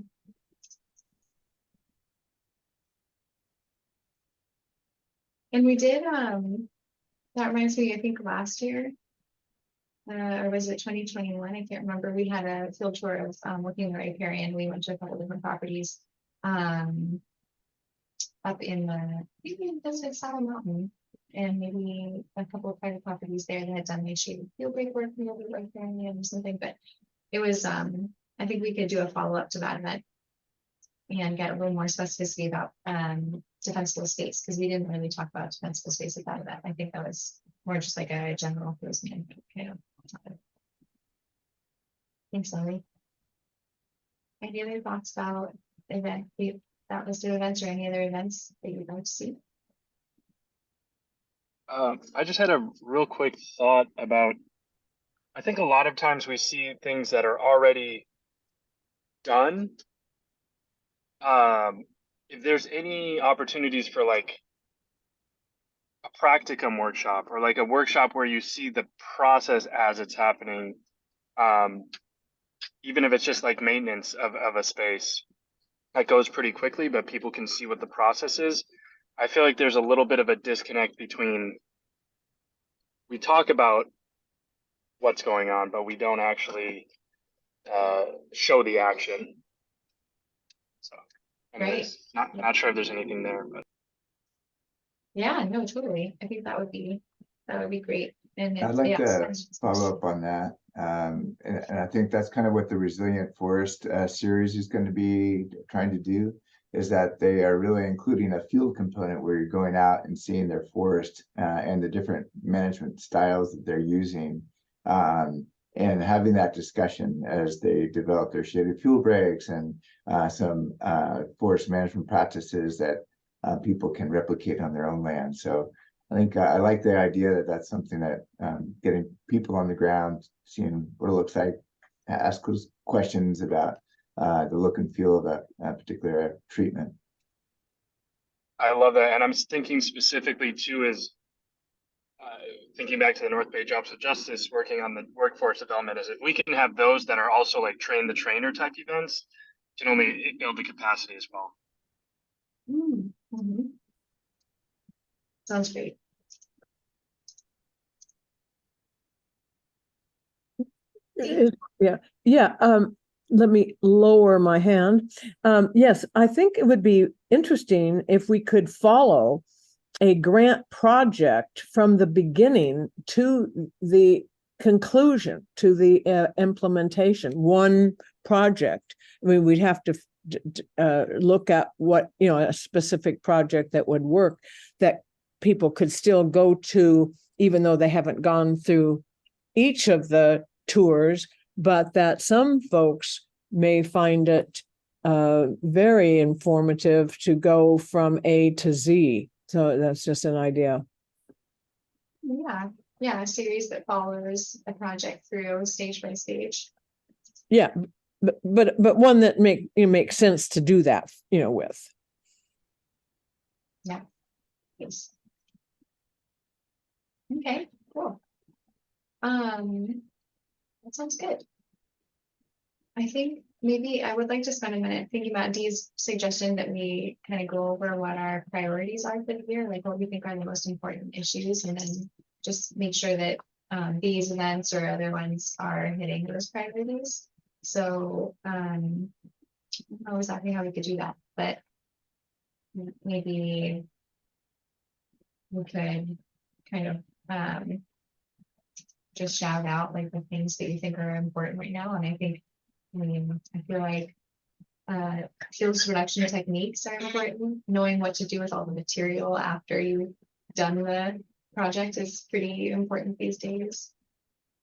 And we did, that reminds me, I think last year, or was it 2021? I can't remember. We had a field tour of working the riparian. We went to a couple different properties up in the maybe this is Saddle Mountain, and maybe a couple of private properties there that had done like shaded field break work for the riparian or something. But it was I think we could do a follow-up to that event and get a little more specificity about defensible space, because we didn't really talk about defensible space at that event. I think that was more just like a general forest management kind of topic. Thanks, Lily. Any other thoughts about that list of events, or any other events that you'd like to see? I just had a real quick thought about, I think a lot of times we see things that are already done. If there's any opportunities for like a practicum workshop, or like a workshop where you see the process as it's happening, even if it's just like maintenance of a space that goes pretty quickly, but people can see what the process is. I feel like there's a little bit of a disconnect between, we talk about what's going on, but we don't actually show the action. So, anyways, not sure if there's anything there, but Yeah, no, totally. I think that would be great. And I'd like to follow up on that. And I think that's kind of what the Resilient Forest series is going to be trying to do, is that they are really including a field component where you're going out and seeing their forest and the different management styles that they're using, and having that discussion as they develop their shaded fuel breaks and some forest management practices that people can replicate on their own land. So I think I like the idea that that's something that getting people on the ground, seeing what it looks like, ask those questions about the look and feel of a particular treatment. I love that. And I'm thinking specifically too, is thinking back to the North Bay Jobs of Justice, working on the workforce development, is if we can have those that are also like train the trainer type events, can only build the capacity as well. Mm-hmm. Sounds great. Yeah. Let me lower my hand. Yes, I think it would be interesting if we could follow a grant project from the beginning to the conclusion, to the implementation, one project. I mean, we'd have to look at what, a specific project that would work, that people could still go to, even though they haven't gone through each of the tours, but that some folks may find it very informative to go from A to Z. So that's just an idea. Yeah, a series that follows a project through stage by stage. Yeah, but one that makes sense to do that, with. Yeah. Yes. Okay, cool. That sounds good. I think maybe I would like to spend a minute thinking about Dee's suggestion that we kind of go over what our priorities are for the year, like what we think are the most important issues, and then just make sure that these events or other ones are hitting those priorities. So I was asking how we could do that, but maybe we could kind of just shout out like the things that you think are important right now. And I feel like fuel reduction techniques are important. Knowing what to do with all the material after you've done the project is pretty important these days.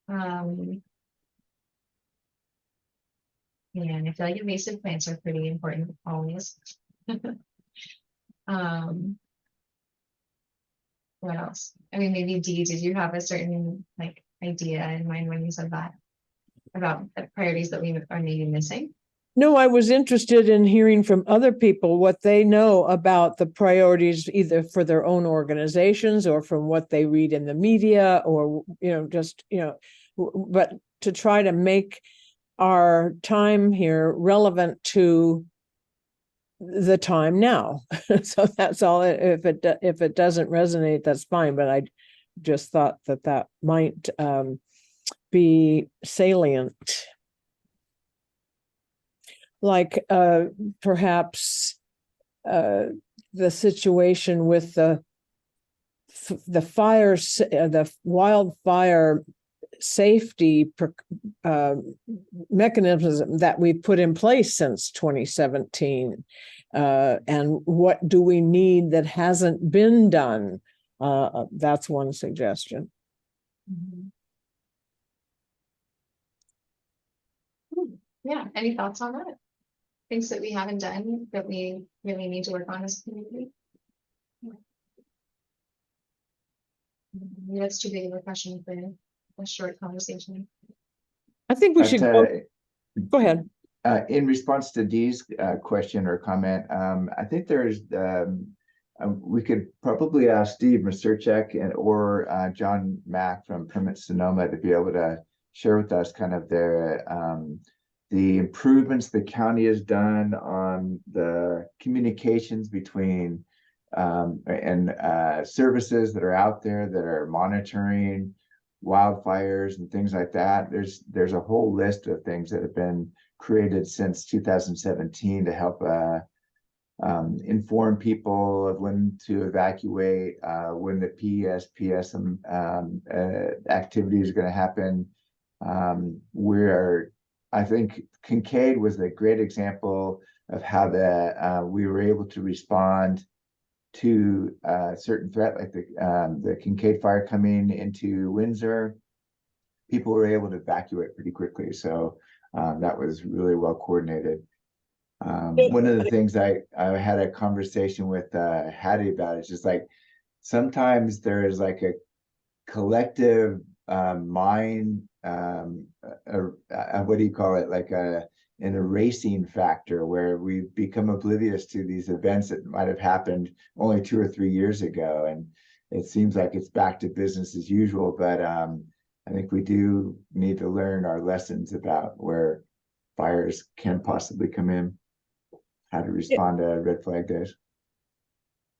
And I feel like invasive plants are pretty important always. What else? I mean, maybe Dee, did you have a certain like idea in mind when you said that about the priorities that we are maybe missing? No, I was interested in hearing from other people what they know about the priorities, either for their own organizations or from what they read in the media, or, but to try to make our time here relevant to the time now. So that's all. If it doesn't resonate, that's fine. But I just thought that might be salient. Like perhaps the situation with the fires, the wildfire safety mechanisms that we put in place since 2017, and what do we need that hasn't been done? That's one suggestion. Yeah, any thoughts on that? Things that we haven't done that we really need to work on as a community? That's too big of a question for a short conversation. I think we should go ahead. In response to Dee's question or comment, I think there's we could probably ask Steve Masurchek or John Mack from Permit Sonoma to be able to share with us kind of the improvements the county has done on the communications between and services that are out there that are monitoring wildfires and things like that. There's a whole list of things that have been created since 2017 to help inform people of when to evacuate, when the PSPS activity is going to happen. I think Kincaid was a great example of how we were able to respond to a certain threat, like the Kincaid fire coming into Windsor. People were able to evacuate pretty quickly, so that was really well coordinated. One of the things I had a conversation with Hattie about is just like sometimes there is like a collective mind, what do you call it, like an erasing factor where we become oblivious to these events that might have happened only 2 or 3 years ago, and it seems like it's back to business as usual. But I think we do need to learn our lessons about where fires can possibly come in, how to respond to red flag days.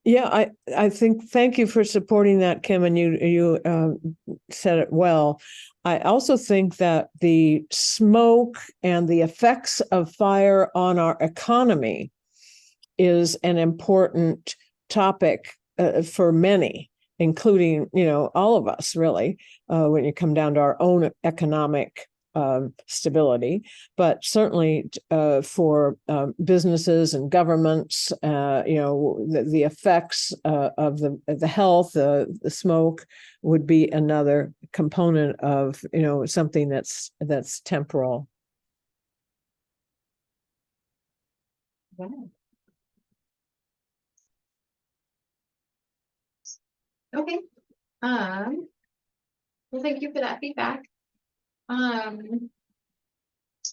Yeah, I think, thank you for supporting that, Kim, and you said it well. I also think that the smoke and the effects of fire on our economy is an important topic for many, including, all of us, really, when you come down to our own economic stability, but certainly for businesses and governments, the effects of the health, the smoke would be another component of something that's temporal. Wow. Okay. Well, thank you for that feedback. I'm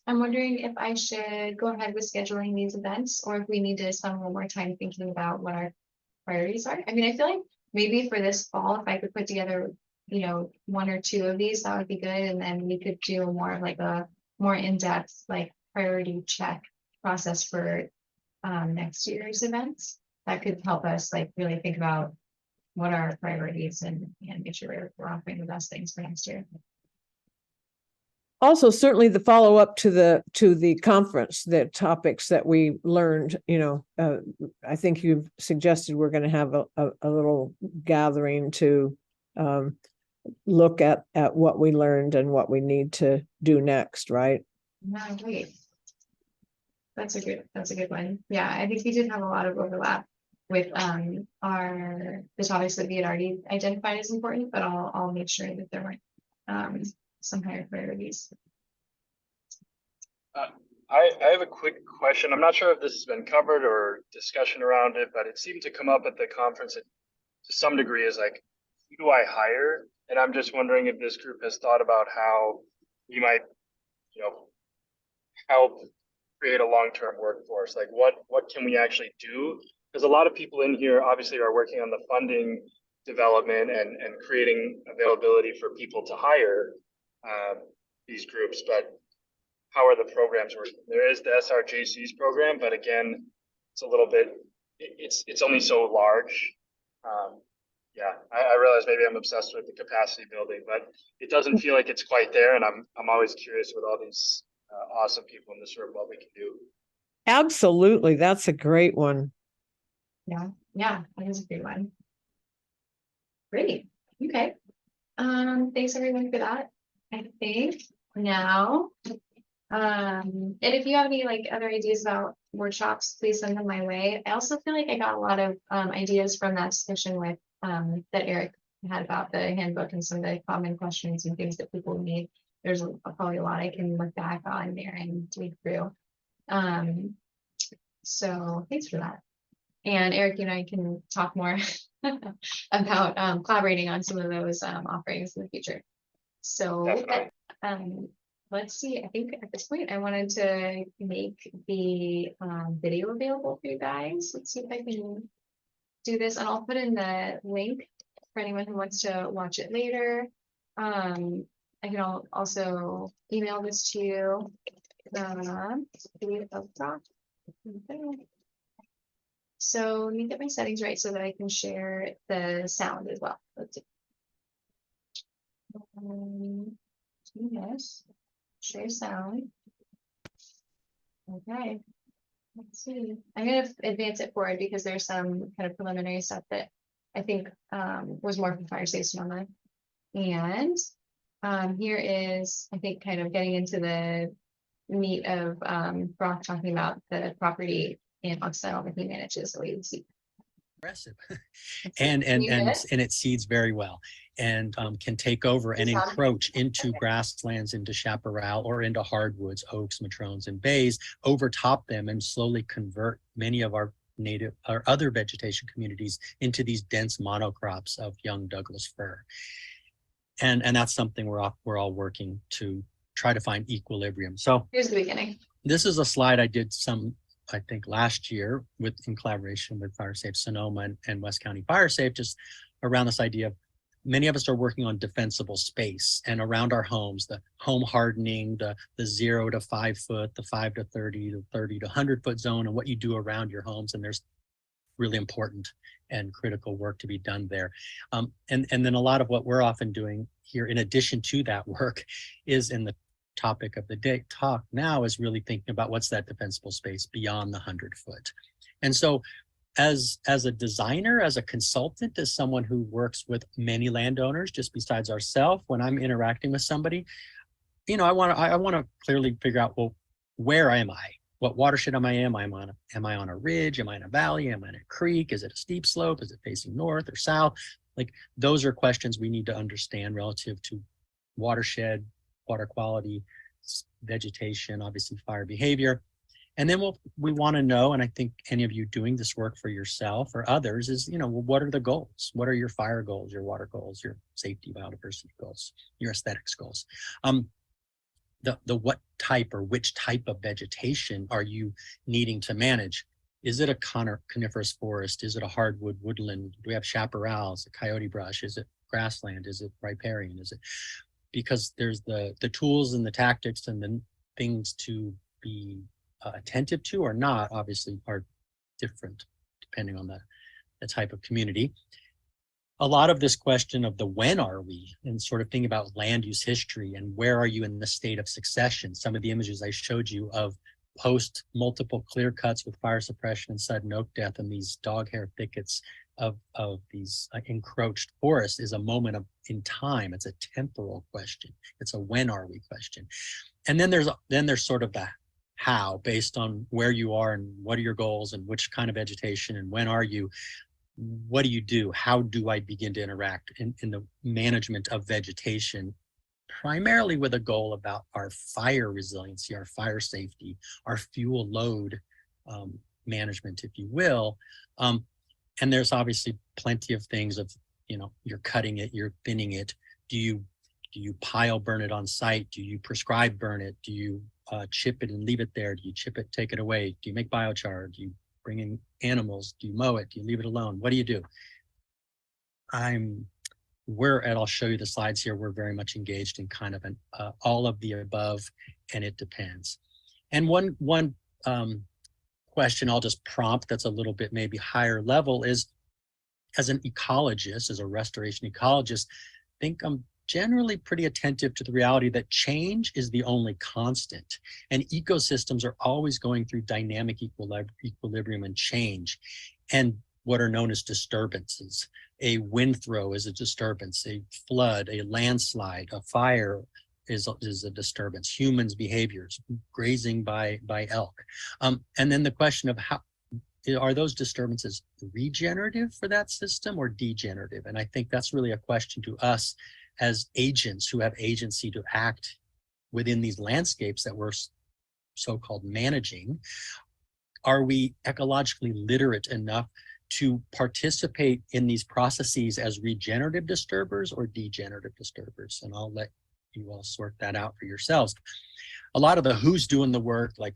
wondering if I should go ahead with scheduling these events, or if we need to spend a little more time thinking about what our priorities are. I mean, I feel like maybe for this fall, if I could put together, 1 or 2 of these, that would be good. And then we could do more of like a more in-depth, like priority check process for next year's events. That could help us like really think about what are our priorities and make sure we're offering the best things for next year. Also, certainly the follow-up to the conference, the topics that we learned, I think you've suggested we're going to have a little gathering to look at what we learned and what we need to do next, right? Yeah, great. That's a good one. Yeah, I think we did have a lot of overlap with the topics that we had already identified as important, but I'll make sure that there weren't some higher priorities. I have a quick question. I'm not sure if this has been covered or discussion around it, but it seemed to come up at the conference to some degree is like, who do I hire? And I'm just wondering if this group has thought about how we might, help create a long-term workforce. Like what can we actually do? Because a lot of people in here obviously are working on the funding development and creating availability for people to hire these groups, but how are the programs working? There is the SRJC's program, but again, it's a little bit, it's only so large. Yeah, I realize maybe I'm obsessed with the capacity building, but it doesn't feel like it's quite there. And I'm always curious with all these awesome people in this room what we can do. Absolutely. That's a great one. Yeah, that is a great one. Great. Okay. Thanks everyone for that. I think now, and if you have any like other ideas about workshops, please send them my way. I also feel like I got a lot of ideas from that discussion with that Eric had about the handbook and some of the common questions and things that people need. There's probably a lot I can look back on there and dig through. So thanks for that. And Eric, you and I can talk more about collaborating on some of those offerings in the future. So let's see, I think at this point I wanted to make the video available for you guys. Let's see if I can do this, and I'll put in the link for anyone who wants to watch it later. I can also email this to you. So let me get my settings right so that I can share the sound as well. Let's see. Yes, share sound. Okay, let's see. I'm gonna advance it forward because there's some kind of preliminary stuff that I think was more from Fire Safe Sonoma. And here is, I think, kind of getting into the meat of Brock talking about the property in Occidental that he manages. So we see. Aggressive. and it seeds very well and can take over and encroach into grasslands, into chaparral, or into hardwoods, oaks, matrones, and bays, overtop them and slowly convert many of our native or other vegetation communities into these dense monocrops of young Douglas fir. And that's something we're all working to try to find equilibrium. So here's the beginning. This is a slide I did I think last year in collaboration with Fire Safe Sonoma and West County Fire Safe, just around this idea of many of us are working on defensible space and around our homes, the home hardening, the 0 to 5 foot, the 5 to 30, the 30 to 100 foot zone, and what you do around your homes. And there's really important and critical work to be done there. And then a lot of what we're often doing here, in addition to that work, is in the topic of the day talk now is really thinking about what's that defensible space beyond the 100 foot. And so as a designer, as a consultant, as someone who works with many landowners, just besides ourselves, when I'm interacting with somebody, I want to clearly figure out, well, where am I? What watershed am I in? Am I on a ridge? Am I in a valley? Am I in a creek? Is it a steep slope? Is it facing north or south? Like, those are questions we need to understand relative to watershed, water quality, vegetation, obviously fire behavior. And then we want to know, and I think any of you doing this work for yourself or others is, well, what are the goals? What are your fire goals, your water goals, your safety, biodiversity goals, your aesthetics goals? The what type or which type of vegetation are you needing to manage? Is it a coniferous forest? Is it a hardwood woodland? Do we have chaparral? Is it coyote brush? Is it grassland? Is it riparian? Is it? Because there's the tools and the tactics and the things to be attentive to or not, obviously, are different depending on the type of community. A lot of this question of the when are we, and sort of thinking about land use history and where are you in the state of succession. Some of the images I showed you of post multiple clear cuts with fire suppression and sudden oak death and these dog hair thickets of these encroached forests is a moment in time. It's a temporal question. It's a when are we question. And then there's sort of the how, based on where you are and what are your goals and which kind of vegetation and when are you. What do you do? How do I begin to interact in the management of vegetation, primarily with a goal about our fire resiliency, our fire safety, our fuel load management, if you will. And there's obviously plenty of things of, you're cutting it, you're thinning it. Do you pile burn it on site? Do you prescribe burn it? Do you chip it and leave it there? Do you chip it, take it away? Do you make biochar? Do you bring in animals? Do you mow it? Do you leave it alone? What do you do? and I'll show you the slides here, we're very much engaged in kind of an all of the above, and it depends. And one question I'll just prompt that's a little bit maybe higher level is, as an ecologist, as a restoration ecologist, I think I'm generally pretty attentive to the reality that change is the only constant, and ecosystems are always going through dynamic equilibrium and change, and what are known as disturbances. A wind throw is a disturbance, a flood, a landslide, a fire is a disturbance, humans' behaviors, grazing by elk. And then the question of how, are those disturbances regenerative for that system or degenerative? And I think that's really a question to us as agents who have agency to act within these landscapes that we're so-called managing. Are we ecologically literate enough to participate in these processes as regenerative disturbers or degenerative disturbers? And I'll let you all sort that out for yourselves. A lot of the who's doing the work, like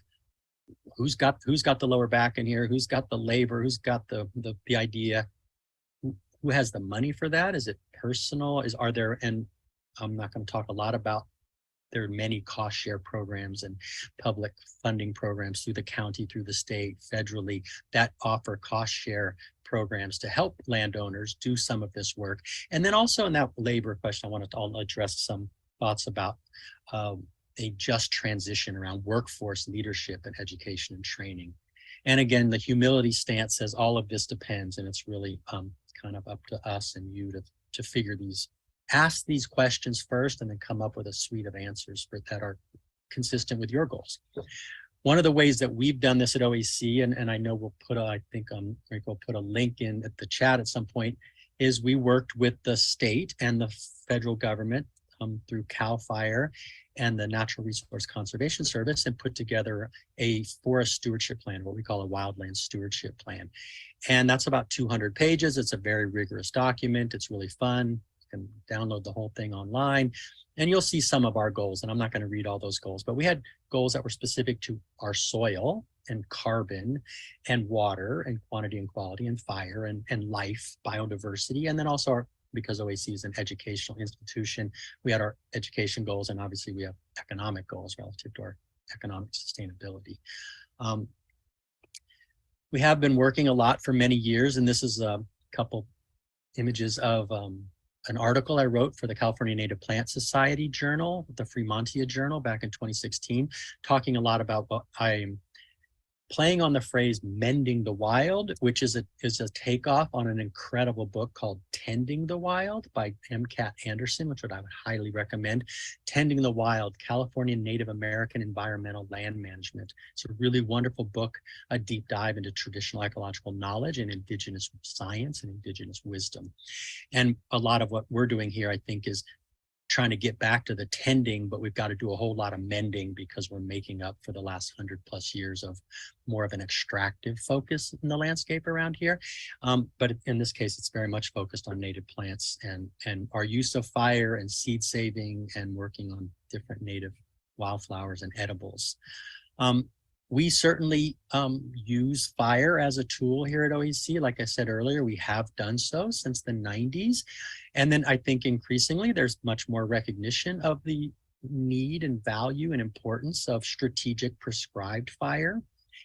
who's got the lower back in here, who's got the labor, who's got the idea, who has the money for that? Is it personal? Are there, and I'm not going to talk a lot about, there are many cost share programs and public funding programs through the county, through the state, federally, that offer cost share programs to help landowners do some of this work. And then also in that labor question, I'll address some thoughts about a just transition around workforce leadership and education and training. And again, the humility stance says all of this depends, and it's really kind of up to us and you to figure ask these questions first and then come up with a suite of answers that are consistent with your goals. One of the ways that we've done this at OEC, and I know we'll put I think Rick will put a link in at the chat at some point, is we worked with the state and the federal government through CAL FIRE and the Natural Resource Conservation Service, and put together a forest stewardship plan, what we call a wildland stewardship plan. And that's about 200 pages. It's a very rigorous document. It's really fun. You can download the whole thing online, and you'll see some of our goals. And I'm not going to read all those goals, but we had goals that were specific to our soil and carbon and water and quantity and quality and fire and life, biodiversity, and then also because OAC is an educational institution, we had our education goals, and obviously we have economic goals relative to our economic sustainability. We have been working a lot for many years, and this is a couple images of an article I wrote for the California Native Plant Society Journal, the Fremontia Journal, back in 2016, talking a lot about what I'm playing on the phrase mending the wild, which is a takeoff on an incredible book called Tending the Wild by M. Cat Anderson, which I would highly recommend. Tending the Wild, California Native American Environmental Land Management. It's a really wonderful book, a deep dive into traditional ecological knowledge and indigenous science and indigenous wisdom. And a lot of what we're doing here, I think, is trying to get back to the tending, but we've got to do a whole lot of mending because we're making up for the last 100+ years of more of an extractive focus in the landscape around here. But in this case, it's very much focused on native plants and our use of fire and seed saving and working on different native wildflowers and edibles. We certainly use fire as a tool here at OEC. Like I said earlier, we have done so since the 90s. And then I think increasingly there's much more recognition of the need and value and importance of strategic prescribed fire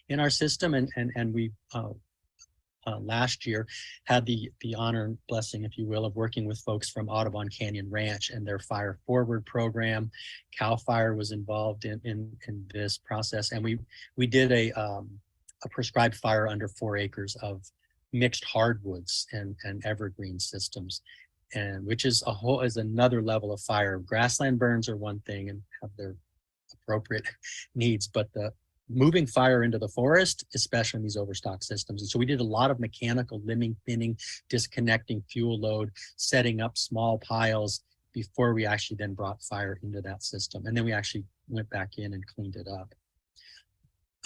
in our system. And we last year had the honor and blessing, if you will, of working with folks from Audubon Canyon Ranch and their Fire Forward program. CAL FIRE was involved in this process, and we did a prescribed fire under 4 acres of mixed hardwoods and evergreen systems, and which is another level of fire. Grassland burns are one thing and have their appropriate needs, but the moving fire into the forest, especially in these overstock systems. And so we did a lot of mechanical limbing, thinning, disconnecting fuel load, setting up small piles before we actually then brought fire into that system. And then we actually went back in and cleaned it up.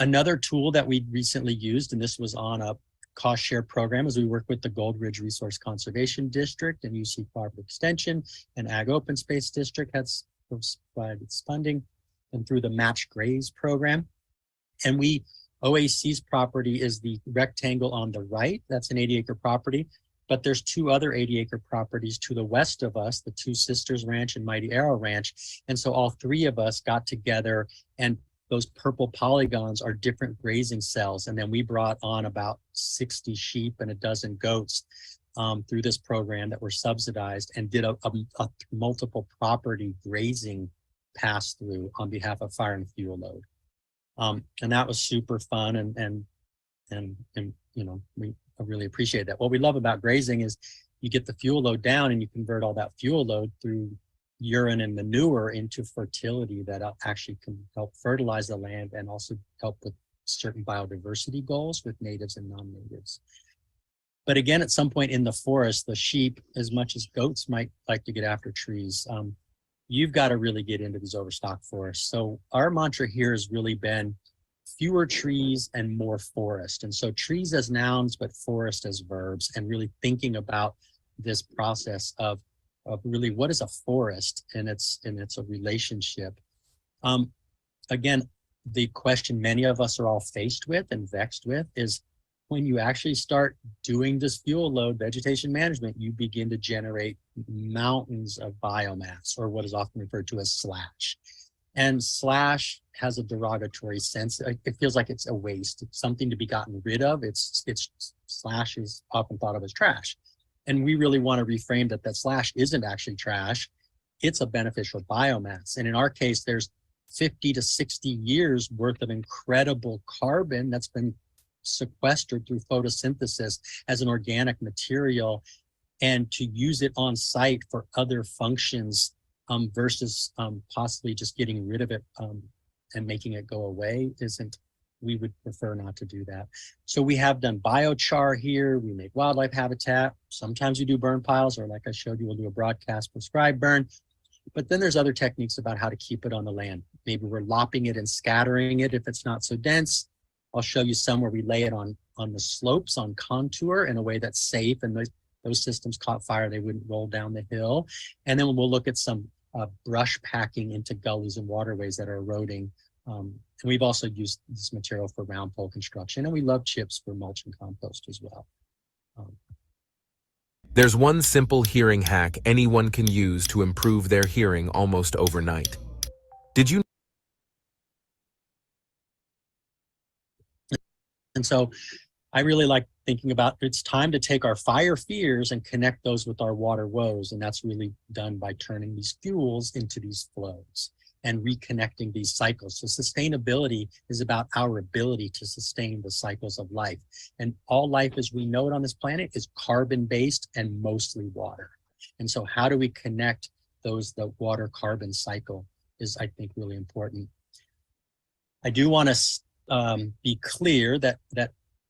Another tool that we recently used, and this was on a cost share program, is we work with the Gold Ridge Resource Conservation District and UC Farm Extension and Ag Open Space District has provided its funding, and through the Match Graze program. And OAC's property is the rectangle on the right. That's an 80-acre property, but there's 2 other 80-acre properties to the west of us, the Two Sisters Ranch and Mighty Arrow Ranch. And so all 3 of us got together, and those purple polygons are different grazing cells. And then we brought on about 60 sheep and a dozen goats through this program that were subsidized and did a multiple property grazing pass through on behalf of fire and fuel load. And that was super fun and you know, I really appreciate that. What we love about grazing is you get the fuel load down and you convert all that fuel load through urine and manure into fertility that actually can help fertilize the land and also help with certain biodiversity goals with natives and non-natives. But again, at some point in the forest, the sheep, as much as goats might like to get after trees, you've got to really get into these overstocked forests. So our mantra here has really been fewer trees and more forest. And so trees as nouns, but forest as verbs, and really thinking about this process of really what is a forest, and it's a relationship. Again, the question many of us are all faced with and vexed with is when you actually start doing this fuel load vegetation management, you begin to generate mountains of biomass, or what is often referred to as slash. And slash has a derogatory sense. It feels like it's a waste. It's something to be gotten rid of. It's slash is often thought of as trash. And we really want to reframe that slash isn't actually trash. It's a beneficial biomass. And in our case, there's 50 to 60 years worth of incredible carbon that's been sequestered through photosynthesis as an organic material, and to use it on site for other functions versus possibly just getting rid of it and making it go away we would prefer not to do that. So we have done biochar here, we make wildlife habitat, sometimes we do burn piles, or like I showed you, we'll do a broadcast prescribed burn. But then there's other techniques about how to keep it on the land. Maybe we're lopping it and scattering it if it's not so dense. I'll show you some where we lay it on the slopes on contour in a way that's safe, and those systems caught fire, they wouldn't roll down the hill. And then we'll look at some brush packing into gullies and waterways that are eroding. And we've also used this material for round pole construction, and we love chips for mulch and compost as well. There's one simple hearing hack anyone can use to improve their hearing almost overnight. Did you? And so I really like thinking about it's time to take our fire fears and connect those with our water woes. And that's really done by turning these fuels into these flows and reconnecting these cycles. So sustainability is about our ability to sustain the cycles of life. And all life as we know it on this planet is carbon-based and mostly water. And so how do we connect the water carbon cycle is, I think, really important. I do want to be clear that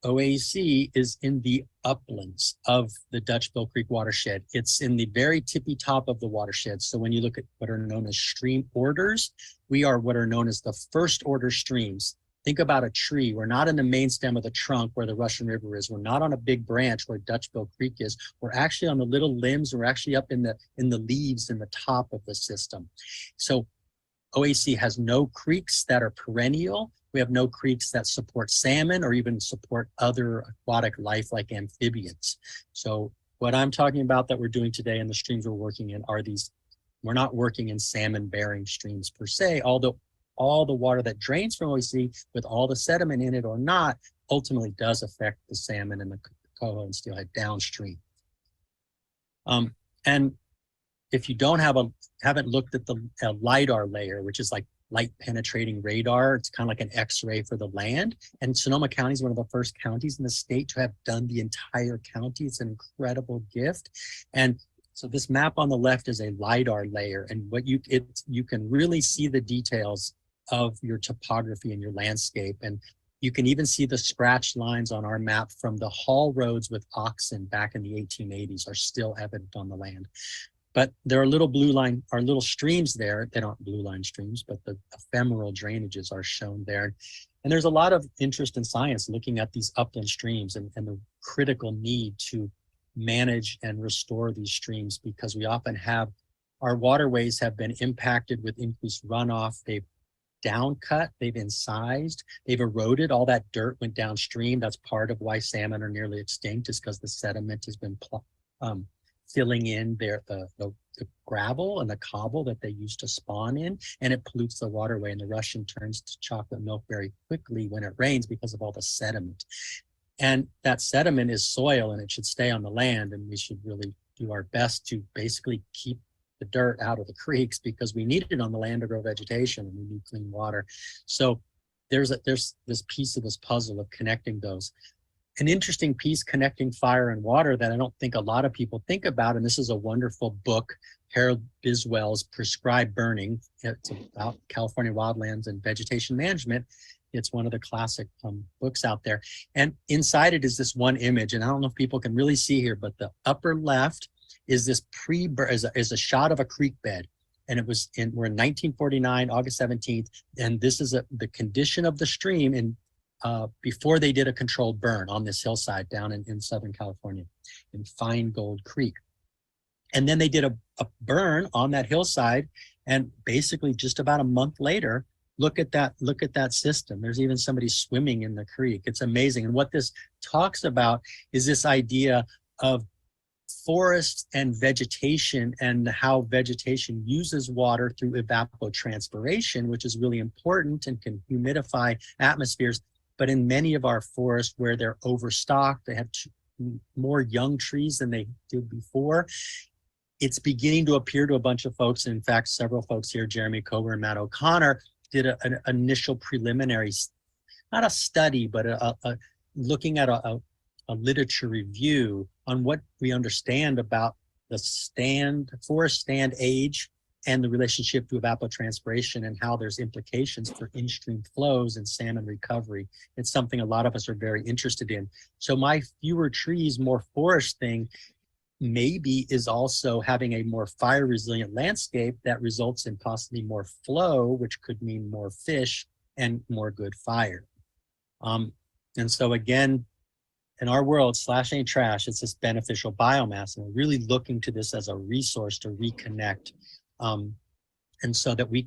OAC is in the uplands of the Dutchville Creek watershed. It's in the very tippy top of the watershed. So when you look at what are known as stream orders, we are what are known as the first order streams. Think about a tree. We're not in the main stem of the trunk where the Russian River is. We're not on a big branch where Dutchville Creek is. We're actually on the little limbs. We're actually up in the leaves in the top of the system. So OAC has no creeks that are perennial. We have no creeks that support salmon or even support other aquatic life like amphibians. So what I'm talking about that we're doing today and the streams we're working in are these, we're not working in salmon bearing streams per se, although all the water that drains from OAC with all the sediment in it or not ultimately does affect the salmon and the coho and steelhead downstream. And if you haven't looked at the LIDAR layer, which is like light penetrating radar, it's kind of like an X-ray for the land. And Sonoma County is one of the first counties in the state to have done the entire county. It's an incredible gift. And so this map on the left is a LIDAR layer, and what you can really see the details of your topography and your landscape. And you can even see the scratch lines on our map from the haul roads with oxen back in the 1880s are still evident on the land. But there are little little streams there. They aren't blue line streams, but the ephemeral drainages are shown there. And there's a lot of interest in science looking at these upland streams and the critical need to manage and restore these streams, because we often have, our waterways have been impacted with increased runoff. They've downcut, they've incised, they've eroded. All that dirt went downstream. That's part of why salmon are nearly extinct, is because the sediment has been filling in the gravel and the cobble that they used to spawn in, and it pollutes the waterway, and the Russian turns to chocolate milk very quickly when it rains because of all the sediment. And that sediment is soil and it should stay on the land, and we should really do our best to basically keep the dirt out of the creeks because we need it on the land to grow vegetation and we need clean water. So there's this piece of this puzzle of connecting those. An interesting piece connecting fire and water that I don't think a lot of people think about, and this is a wonderful book, Harold Biswell's Prescribed Burning. It's about California wildlands and vegetation management. It's one of the classic books out there. And inside it is this one image, and I don't know if people can really see here, but the upper left is this is a shot of a creek bed. And we're in 1949, August 17th, and this is the condition of the stream in before they did a controlled burn on this hillside down in Southern California in Fine Gold Creek. And then they did a burn on that hillside, and basically just about a month later, look at that system. There's even somebody swimming in the creek. It's amazing. And what this talks about is this idea of forest and vegetation and how vegetation uses water through evapotranspiration, which is really important and can humidify atmospheres. But in many of our forests where they're overstocked, they have more young trees than they did before. It's beginning to appear to a bunch of folks. In fact, several folks here, Jeremy Cover and Matt O'Connor, did an initial preliminary, not a study, but looking at a literature review on what we understand about the forest stand age and the relationship to evapotranspiration and how there's implications for in-stream flows and salmon recovery. It's something a lot of us are very interested in. So my fewer trees, more forest thing maybe is also having a more fire resilient landscape that results in possibly more flow, which could mean more fish and more good fire. And so again, in our world, slash ain't trash, it's this beneficial biomass, and we're really looking to this as a resource to reconnect. And so that we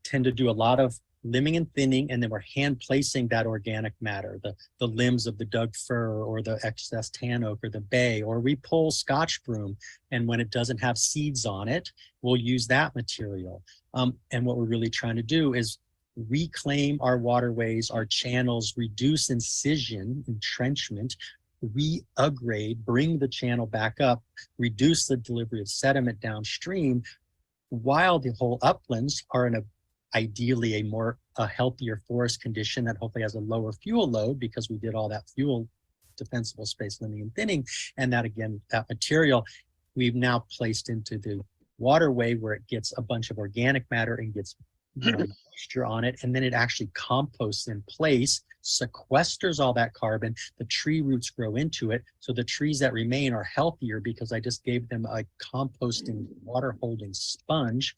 tend to do a lot of limbing and thinning, and then we're hand placing that organic matter, the limbs of the Doug fir or the excess tan oak or the bay, or we pull Scotch broom, and when it doesn't have seeds on it, we'll use that material. And what we're really trying to do is reclaim our waterways, our channels, reduce incision, entrenchment, re-upgrade, bring the channel back up, reduce the delivery of sediment downstream, while the whole uplands are in ideally a healthier forest condition that hopefully has a lower fuel load because we did all that fuel defensible space limbing and thinning. And that again, that material we've now placed into the waterway where it gets a bunch of organic matter and gets moisture on it, and then it actually composts in place, sequesters all that carbon, the tree roots grow into it, so the trees that remain are healthier because I just gave them a composting water holding sponge,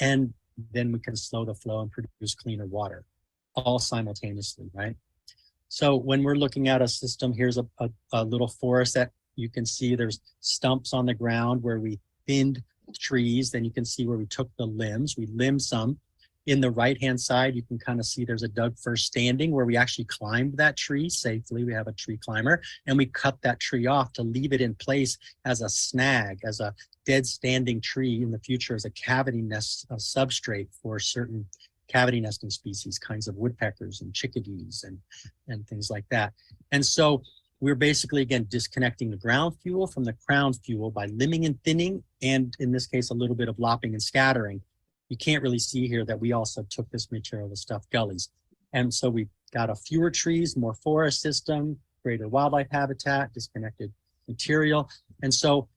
and then we can slow the flow and produce cleaner water all simultaneously, right? So when we're looking at a system, here's a little forest that you can see there's stumps on the ground where we thinned trees, then you can see where we took the limbs, we limbed some. In the right-hand side, you can kind of see there's a Doug fir standing where we actually climbed that tree safely. We have a tree climber, and we cut that tree off to leave it in place as a snag, as a dead standing tree in the future, as a cavity nest substrate for certain cavity nesting species, kinds of woodpeckers and chickadees and things like that. And so we're basically, again, disconnecting the ground fuel from the crown fuel by limbing and thinning, and in this case, a little bit of lopping and scattering. You can't really see here that we also took this material to stuff gullies. And so we got a fewer trees, more forest system, greater wildlife habitat, disconnected material. And so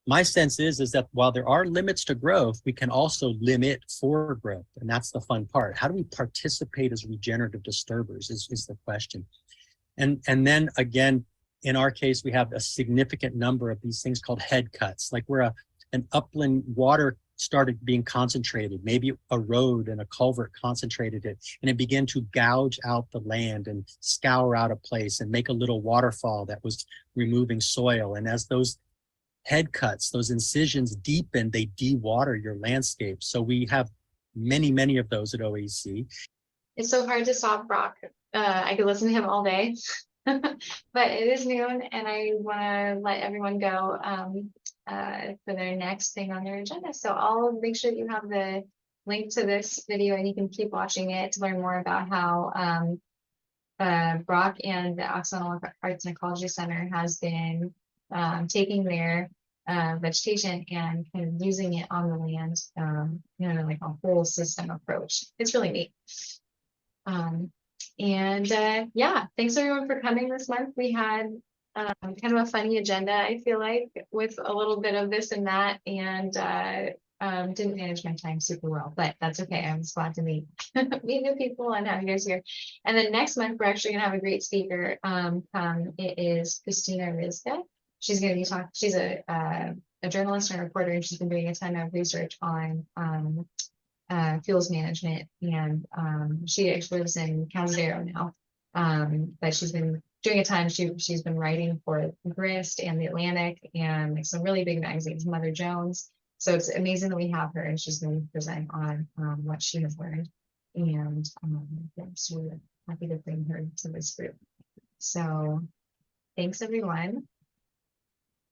my sense is that while there are limits to growth, we can also limit for growth. And that's the fun part. How do we participate as regenerative disturbers is the question. And then again, in our case, we have a significant number of these things called head cuts, like where an upland water started being concentrated, maybe a road and a culvert concentrated it, and it began to gouge out the land and scour out a place and make a little waterfall that was removing soil. And as those head cuts, those incisions deepen, they de-water your landscape. So we have many, many of those at OAC. It's so hard to stop Brock. I could listen to him all day, but it is noon and I want to let everyone go for their next thing on their agenda. So I'll make sure that you have the link to this video and you can keep watching it to learn more about how Brock and the Occidental Arts and Ecology Center has been taking their vegetation and kind of using it on the land, like a whole system approach. It's really neat. Yeah, thanks everyone for coming this month. We had kind of a funny agenda, I feel like, with a little bit of this and that, and didn't manage my time super well, but that's okay. I'm just glad to meet new people and have you guys here. And then next month we're actually gonna have a great speaker. It is Christina Rizka. She's gonna be talking. She's a journalist and a reporter, and she's been doing a ton of research on fuels management, and she actually lives in Caldero now. But she's been doing a ton. She's been writing for Grist and the Atlantic and like some really big magazines, Mother Jones. So it's amazing that we have her, and she's going to present on what she has learned. And yeah, so we're happy to bring her to this group. So thanks everyone.